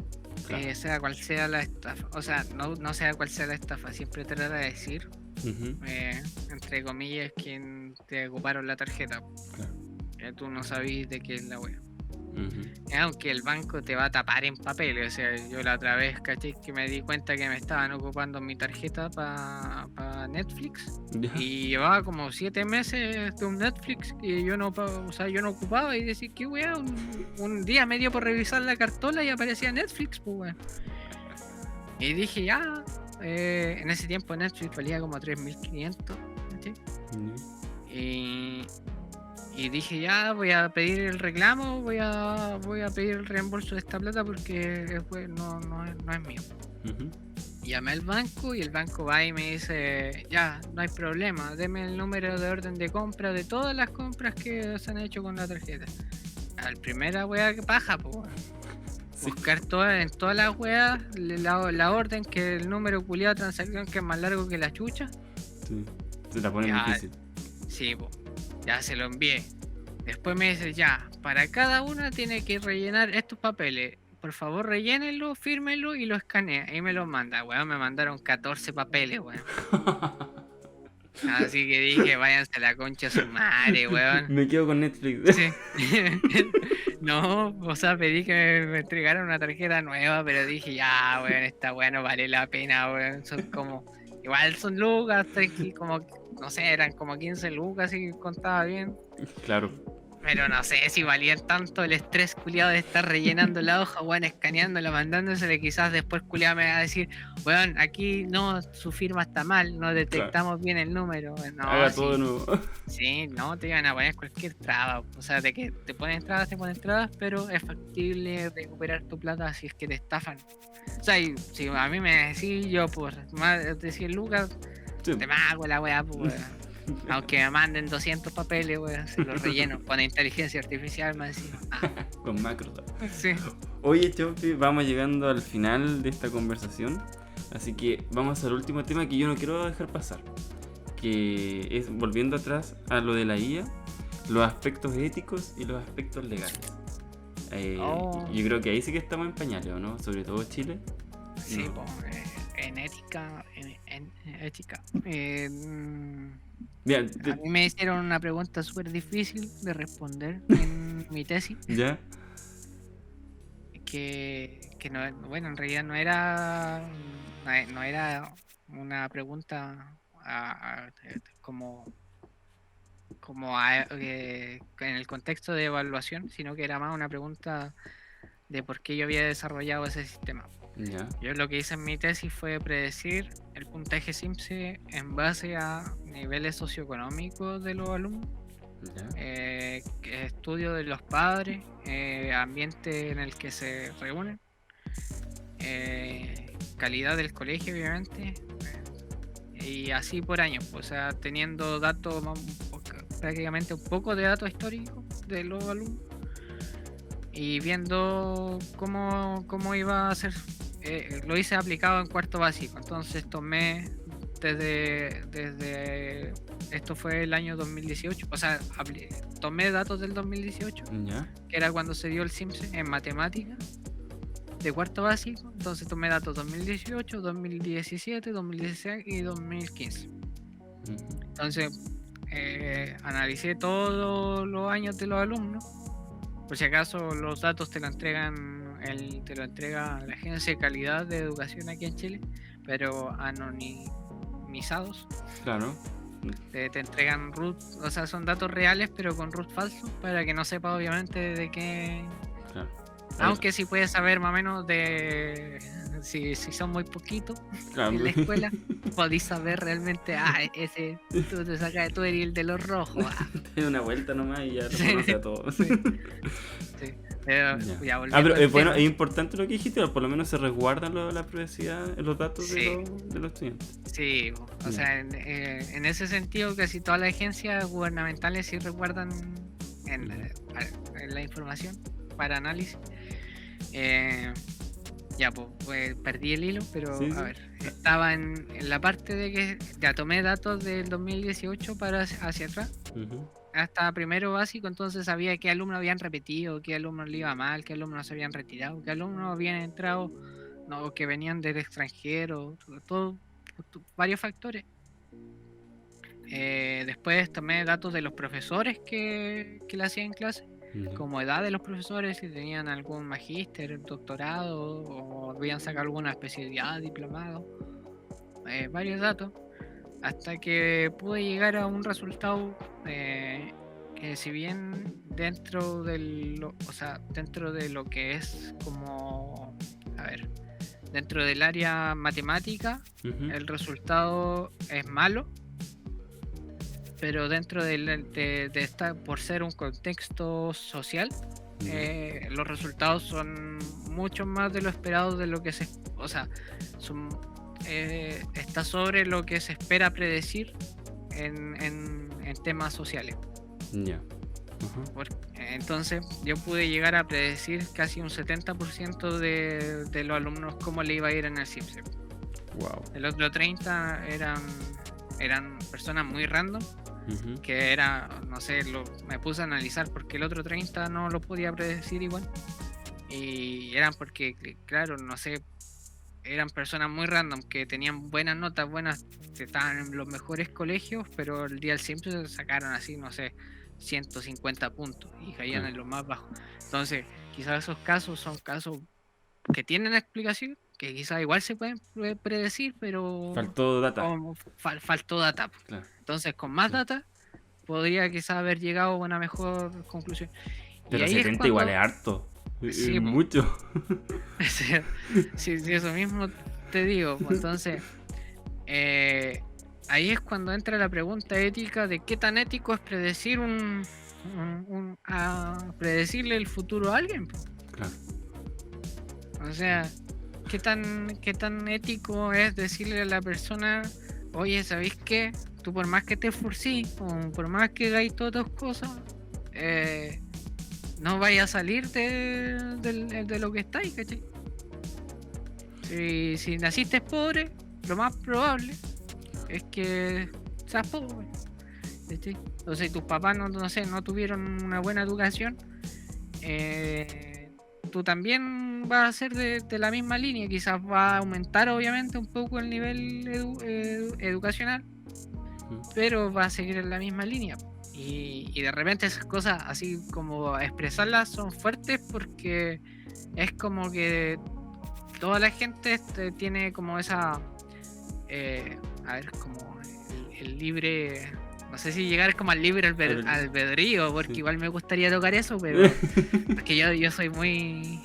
Claro. Sea cual sea la estafa, o sea, no sea cual sea la estafa, siempre trata de decir, Ujú. entre comillas, quién te ocuparon la tarjeta, Claro. que tú no sabís de qué es la wea. Ujú. Aunque el banco te va a tapar en papel, o sea, yo la otra vez caché que me di cuenta que me estaban ocupando mi tarjeta para Netflix Ya. y llevaba como 7 meses de un Netflix y yo no, o sea, yo no ocupaba y decía, qué wea, un día me dio por revisar la cartola y aparecía Netflix, pues wea. Y dije, ya, en ese tiempo Netflix valía como 3.500, ¿cachai? Y dije, ya, voy a pedir el reclamo, voy a pedir el reembolso de esta plata porque no es mío. Ujú. Llamé al banco y el banco va y me dice, ya, no hay problema, deme el número de orden de compra de todas las compras que se han hecho con la tarjeta. Al primera wea que paja, pues. Sí. Buscar en todas las weas la orden, que el número culiado de transacción que es más largo que la chucha. Sí. Se la ponen Ya, difícil. sí, po, ya se lo envié. Después me dice, ya, para cada una tiene que rellenar estos papeles. Por favor, rellénenlo, fírmenlo y lo escanea. Y me lo manda, weón. Me mandaron 14 papeles, weón. Así que dije, váyanse a la concha a su madre, weón. Me quedo con Netflix. Sí. No, o sea, pedí que me entregaran una tarjeta nueva, pero dije, ya, weón, esta weón no vale la pena, weón. Son como, igual son lucas, como, no sé, eran como 15 lucas y contaba bien. Claro. Pero no sé si valían tanto el estrés culiado de estar rellenando la hoja, weón, escaneándola, mandándosele. Quizás después culiado me va a decir, weón, aquí no, su firma está mal, no detectamos bien el número. No, Haga sí, todo de nuevo. sí, no, te iban a poner cualquier traba. O sea, de que te ponen trabas, pero es factible recuperar tu plata si es que te estafan. O sea, y si a mí me decís, yo por más de 100 lucas, Sí. te mago la weá, pues, weón. Aunque me manden 200 papeles, weón, se los relleno con inteligencia artificial más encima. Con macros. Sí. Oye, Chopi, vamos llegando al final de esta conversación. Así que vamos al último tema que yo no quiero dejar pasar. Que es, volviendo atrás a lo de la IA, los aspectos éticos y los aspectos legales. Yo creo que ahí sí que estamos en pañales, ¿o no? Sobre todo Chile. Sí, No. pues, en ética, en ética. Bien, A mí me hicieron una pregunta súper difícil de responder en mi tesis, ¿ya? que no, bueno, en realidad no era una pregunta como en el contexto de evaluación, sino que era más una pregunta de por qué yo había desarrollado ese sistema. Ya. Yo lo que hice en mi tesis fue predecir el puntaje SIMSE en base a niveles socioeconómicos de los alumnos, Ya. estudio de los padres, ambiente en el que se reúnen, calidad del colegio obviamente, y así por año, o sea, teniendo datos, prácticamente un poco de datos históricos de los alumnos y viendo cómo iba a ser. Lo hice aplicado en cuarto básico, entonces tomé desde esto fue el año 2018, o sea, tomé datos del 2018, Ya. que era cuando se dio el SIMSE en matemáticas de cuarto básico, entonces tomé datos 2018, 2017, 2016 y 2015. Ujú. Entonces analicé todos los años de los alumnos. Por si acaso los datos te lo entrega la Agencia de Calidad de Educación aquí en Chile, pero anonimizados. Claro. Te entregan root, o sea, son datos reales pero con root falso para que no sepa obviamente de qué. Claro. Aunque sí puedes saber más o menos de si son muy poquitos Claro. en la escuela, podéis saber realmente, ese tú te sacas, tú eres el de los rojos. Te da una vuelta nomás y ya lo Sí. conoce a todos. Sí. Sí. Pero, Ya. ya volviendo Pero al bueno, tema. es importante lo que dijiste, pero por lo menos se resguardan la privacidad, los datos Sí. de los estudiantes. Sí, o sea, en ese sentido casi todas las agencias gubernamentales sí resguardan en la información para análisis. Ya, pues perdí el hilo, pero Sí, a sí. ver, estaba en la parte de que ya tomé datos del 2018 para hacia atrás, Ujú. hasta primero básico, entonces sabía qué alumnos habían repetido, qué alumnos le iba mal, qué alumnos se habían retirado, qué alumnos habían entrado, no, que venían del extranjero, varios factores. Después tomé datos de los profesores que le hacían en clase, Ya. como edad de los profesores, si tenían algún magíster, doctorado o habían sacado alguna especialidad, diplomado, varios datos, hasta que pude llegar a un resultado que si bien dentro dentro de lo que es como, a ver, dentro del área matemática, Ujú. el resultado es malo, pero dentro de esta, por ser un contexto social, Ya. los resultados son mucho más de lo esperado de lo que o sea, está sobre lo que se espera predecir en temas sociales. Ya. Ajá. Entonces yo pude llegar a predecir casi un 70% de los alumnos cómo le iba a ir en el CIPSE. Wow. El otro 30 eran personas muy random, Ujú. que era, no sé, me puse a analizar porque el otro 30 no lo podía predecir igual. Y eran porque, claro, no sé, eran personas muy random que tenían buenas notas, que estaban en los mejores colegios, pero el día del siempre sacaron así, no sé, 150 puntos y caían en los más bajos. Entonces, quizás esos casos son casos que tienen explicación, que quizás igual se pueden predecir, pero Faltó data. faltó data. Claro. Entonces, con más Sí. data, podría quizás haber llegado a una mejor conclusión. Pero y ahí 70 igual es harto. Sí, Es po. mucho. Sí, eso mismo te digo. Entonces, ahí es cuando entra la pregunta ética de qué tan ético es predecir predecirle el futuro a alguien. Claro. O sea, qué tan ético es decirle a la persona, oye, ¿sabéis qué? Tú por más que te esforcís, o por más que hagáis todas tus cosas, no vaya a salir de lo que estáis, ¿cachai? Si naciste pobre, lo más probable es que seas pobre, ¿cachai? Entonces, si tus papás no sé, no tuvieron una buena educación, tú también vas a ser de la misma línea, quizás va a aumentar obviamente un poco el nivel educacional, pero va a seguir en la misma línea. Y de repente esas cosas así como expresarlas son fuertes porque es como que toda la gente tiene como esa a ver, como el libre, no sé si llegar como al libre albedrío, porque Sí. igual me gustaría tocar eso, pero porque yo soy muy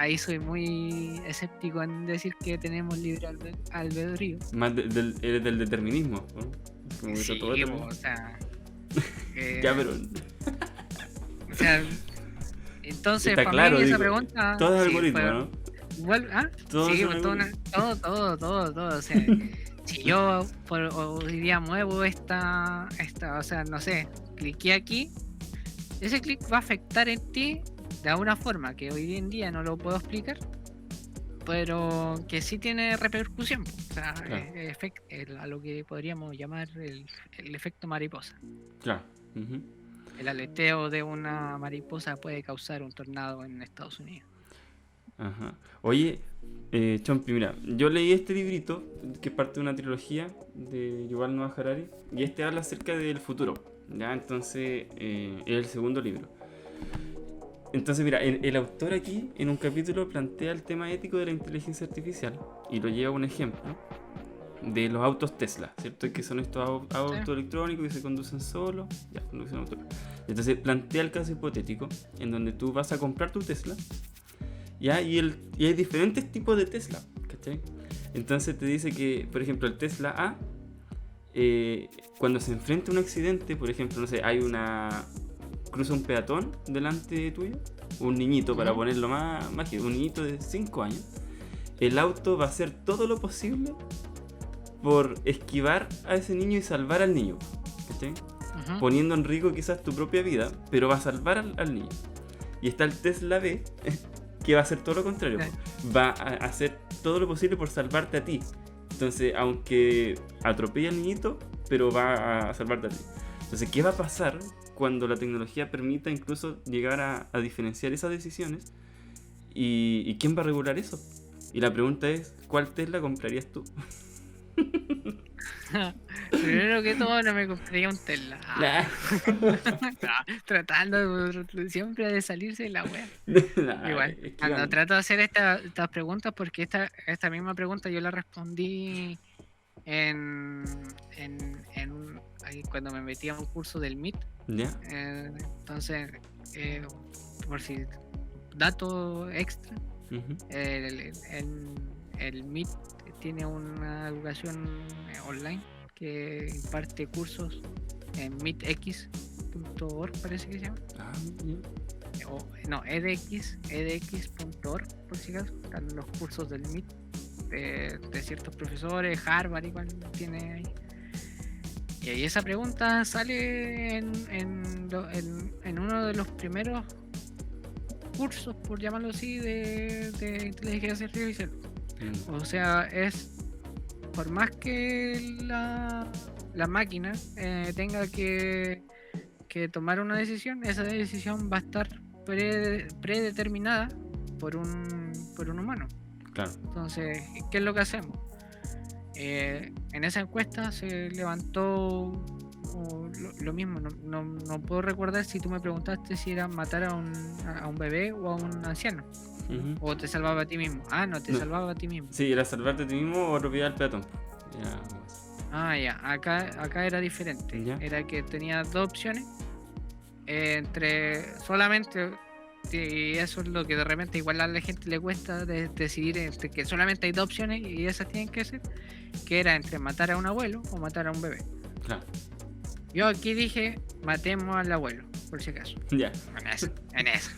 ahí soy muy escéptico en decir que tenemos libre albedrío. Más eres del determinismo, ¿no? Como que Sí, está todo determinado. o sea, Ya, pero o sea, entonces está para claro, mí esa digo, pregunta todo es sí, algoritmo, fue- ¿no? igual, Todo sí, es un pues, algoritmo. todo, o sea, si yo hoy día muevo esta, o sea, no sé, cliqué aquí, ese clic va a afectar en ti de alguna forma que hoy en día no lo puedo explicar, pero que sí tiene repercusión, o sea, Claro. a lo que podríamos llamar el efecto mariposa. Claro. Ujú. El aleteo de una mariposa puede causar un tornado en Estados Unidos. Ajá. Oye, Chompi, mira, yo leí este librito que es parte de una trilogía de Yuval Noah Harari y este habla acerca del futuro, ¿ya? Entonces, es el segundo libro. Entonces, mira, el autor aquí en un capítulo plantea el tema ético de la inteligencia artificial y lo lleva a un ejemplo de los autos Tesla, ¿cierto? Que son estos autos electrónicos que se conducen solos, ya, conducción autónoma. Entonces plantea el caso hipotético en donde tú vas a comprar tu Tesla, ¿ya? Y hay diferentes tipos de Tesla, ¿cachai? Entonces te dice que, por ejemplo, el Tesla A, cuando se enfrenta a un accidente, por ejemplo, no sé, cruza un peatón delante tuyo, un niñito, para ponerlo más mágico, un niñito de 5 años, el auto va a hacer todo lo posible por esquivar a ese niño y salvar al niño, ¿cachai? Poniendo en riesgo quizás tu propia vida, pero va a salvar al niño. Y está el Tesla B, que va a hacer todo lo contrario, va a hacer todo lo posible por salvarte a ti. Entonces, aunque atropella al niñito, pero va a salvarte a ti. Entonces, ¿qué va a pasar cuando la tecnología permita incluso llegar a diferenciar esas decisiones? ¿Y quién va a regular eso? Y la pregunta es, ¿cuál Tesla comprarías tú? Primero que todo no me compraría un Tesla. Tratando siempre de salirse de la wea. Igual, cuando trato de hacer estas preguntas, porque esta misma pregunta yo la respondí cuando me metí a un curso del MIT. ¿Ya? Entonces, por si dato extra, el MIT tiene una educación online que imparte cursos en meetx.org, parece que se llama. No, edx.org, por si acaso. Están los cursos del MIT de ciertos profesores, Harvard igual tiene ahí. Y ahí esa pregunta sale en uno de los primeros cursos, por llamarlo así, de inteligencia artificial. O sea, es por más que la máquina tenga que tomar una decisión, esa decisión va a estar predeterminada por un humano. Claro. Entonces, ¿qué es lo que hacemos? En esa encuesta se levantó lo mismo. No puedo recordar si tú me preguntaste si era matar a un bebé o a un anciano. O te salvaba a ti mismo. No, te salvaba a ti mismo. Sí, era salvarte a ti mismo o atropellar al peatón. Ya. Acá era diferente. ¿Ya? Era que tenía dos opciones. Entre solamente, y eso es lo que de repente igual a la gente le cuesta decidir, entre que solamente hay dos opciones y esas tienen que ser, que era entre matar a un abuelo o matar a un bebé. Claro. Yo aquí dije, matemos al abuelo, por si acaso. Ya. En eso.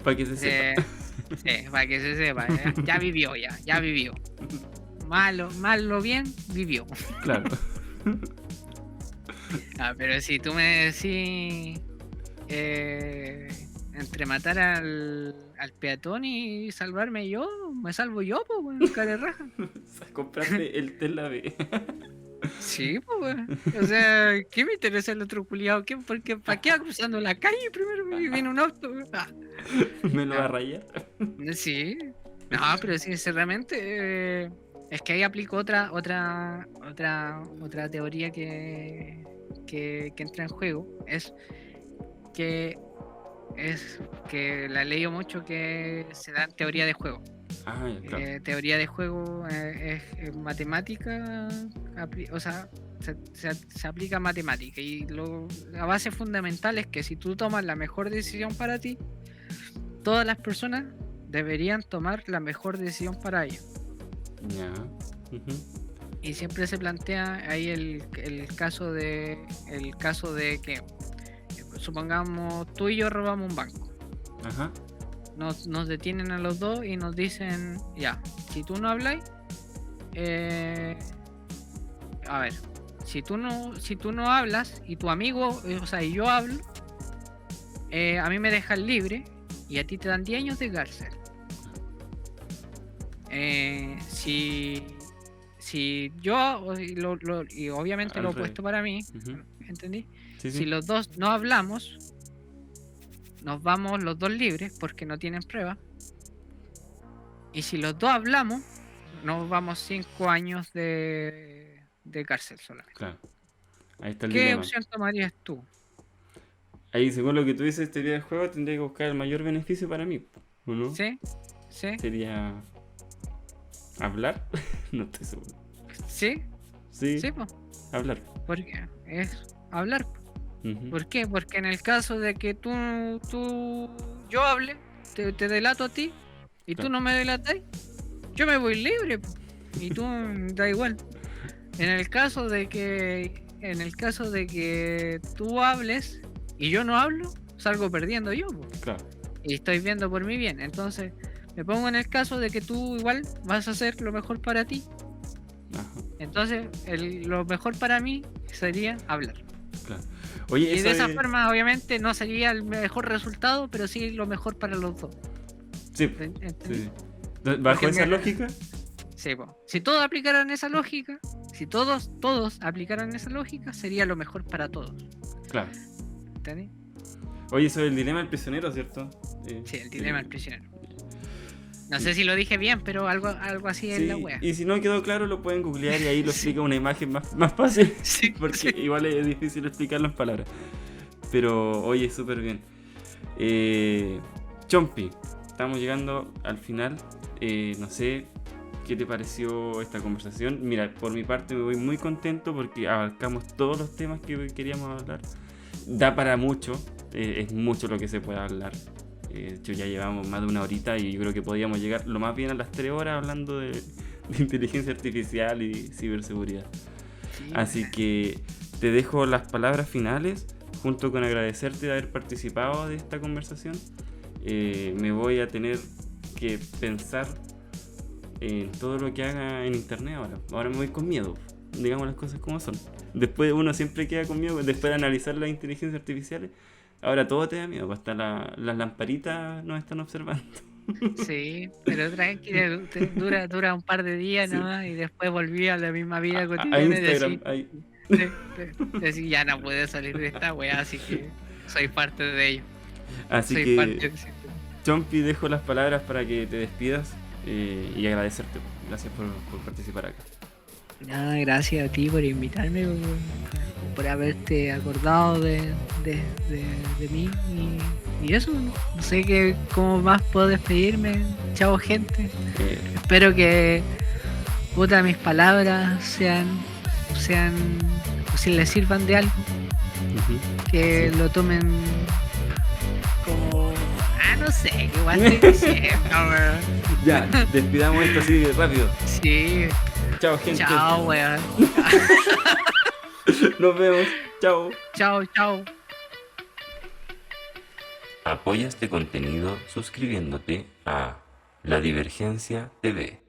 Para que se sepa. Sí, para que se sepa. Ya vivió, ya vivió. Malo bien, vivió. Claro. Pero si tú me decís entre matar al peatón y salvarme yo, me salvo yo, pues, cara raja. Compraste el Tesla B. Sí, pues, o sea, ¿qué me interesa el otro culiado? Porque ¿para qué va cruzando la calle? Primero me viene un auto. ¿Me lo va a rayar? Sí. No, pero sinceramente es que ahí aplico otra teoría que entra en juego. Es que la leo mucho, que se da en teoría de juego. Claro. Teoría de juego es matemática, o sea, se aplica matemática, y la base fundamental es que si tú tomas la mejor decisión para ti, todas las personas deberían tomar la mejor decisión para ellos. Ya. Ujú. Y siempre se plantea ahí el caso de que supongamos tú y yo robamos un banco. Ajá. Nos detienen a los dos y nos dicen, ya, si tú no hablas, a ver, si tú no hablas y tu amigo, o sea, y yo hablo, a mí me dejan libre y a ti te dan 10 años de cárcel. Si yo, y obviamente Al lo he revés. puesto para mí, Ujú. ¿entendí? Sí, sí. Si los dos no hablamos, nos vamos los dos libres porque no tienen prueba. Y si los dos hablamos, nos vamos 5 años de cárcel solamente. Claro. Ahí está el ¿Qué dilema. opción tomarías tú? Ahí, según lo que tú dices, teoría del juego, tendría que buscar el mayor beneficio para mí, ¿o no? ¿Sí? ¿Sí? Sería hablar. No estoy seguro. ¿Sí? Sí, ¿Sí? Po? hablar. Porque es hablar. Ujú. ¿Por qué? Porque en el caso de que yo hable, te delato a ti y tú Claro. no me delatas, yo me voy libre po, y tú da igual. En el caso de que tú hables y yo no hablo, salgo perdiendo yo po, Claro. y estoy viendo por mi bien. Entonces me pongo en el caso de que tú igual vas a hacer lo mejor para ti. Ajá. Entonces lo mejor para mí sería hablar. Claro. Oye, Y eso de esa es- forma, obviamente, no sería el mejor resultado, pero sí lo mejor para los dos. Sí, ¿Entendí? sí. Bajo Porque esa me- lógica, Sí, po. Si todos aplicaran esa lógica, si todos aplicaran esa lógica, sería lo mejor para todos. claro. ¿Entendí? Oye, eso es el dilema del prisionero, ¿cierto? Sí, el dilema del prisionero. No sé si lo dije bien, pero algo así es Sí, la wea. y si no quedó claro, lo pueden googlear y ahí lo Sí. explica una imagen más fácil. Sí, Porque sí. igual es difícil explicarlo en palabras. Pero, oye, súper bien. Chompi, estamos llegando al final. No sé qué te pareció esta conversación. Mira, por mi parte me voy muy contento porque abarcamos todos los temas que queríamos hablar. Da para mucho, es mucho lo que se puede hablar. De hecho, ya llevamos más de una horita y yo creo que podíamos llegar lo más bien a las 3 horas hablando de inteligencia artificial y ciberseguridad. Sí, Así que te dejo las palabras finales, junto con agradecerte de haber participado de esta conversación. Me voy a tener que pensar en todo lo que haga en internet ahora. Ahora me voy con miedo, digamos las cosas como son. Después uno siempre queda con miedo, después de analizar las inteligencias artificiales. Ahora todo te da miedo, hasta las lamparitas nos están observando. sí, pero tranquilo, dura un par de días Sí. nomás y después volví a la misma vida A cotidiana y Instagram, ahí. decir, ya no puedo salir de esta wea, así que soy parte de ello. Así Soy que, parte de... Chompi, dejo las palabras para que te despidas y agradecerte. Gracias por participar acá. Nada, gracias a ti por invitarme, por haberte acordado de mí y eso, no sé cómo más puedo despedirme. Chao gente, Eh, espero que puta, mis palabras sean, o si les sirvan de algo, ujú. que Sí. lo tomen como, no sé, que igual estoy diciendo, weón. Ya, despidamos esto así de rápido. Sí, Chao, gente. chao, weón. Nos vemos. Chao. Chao. Apoya este contenido suscribiéndote a La Divergencia TV.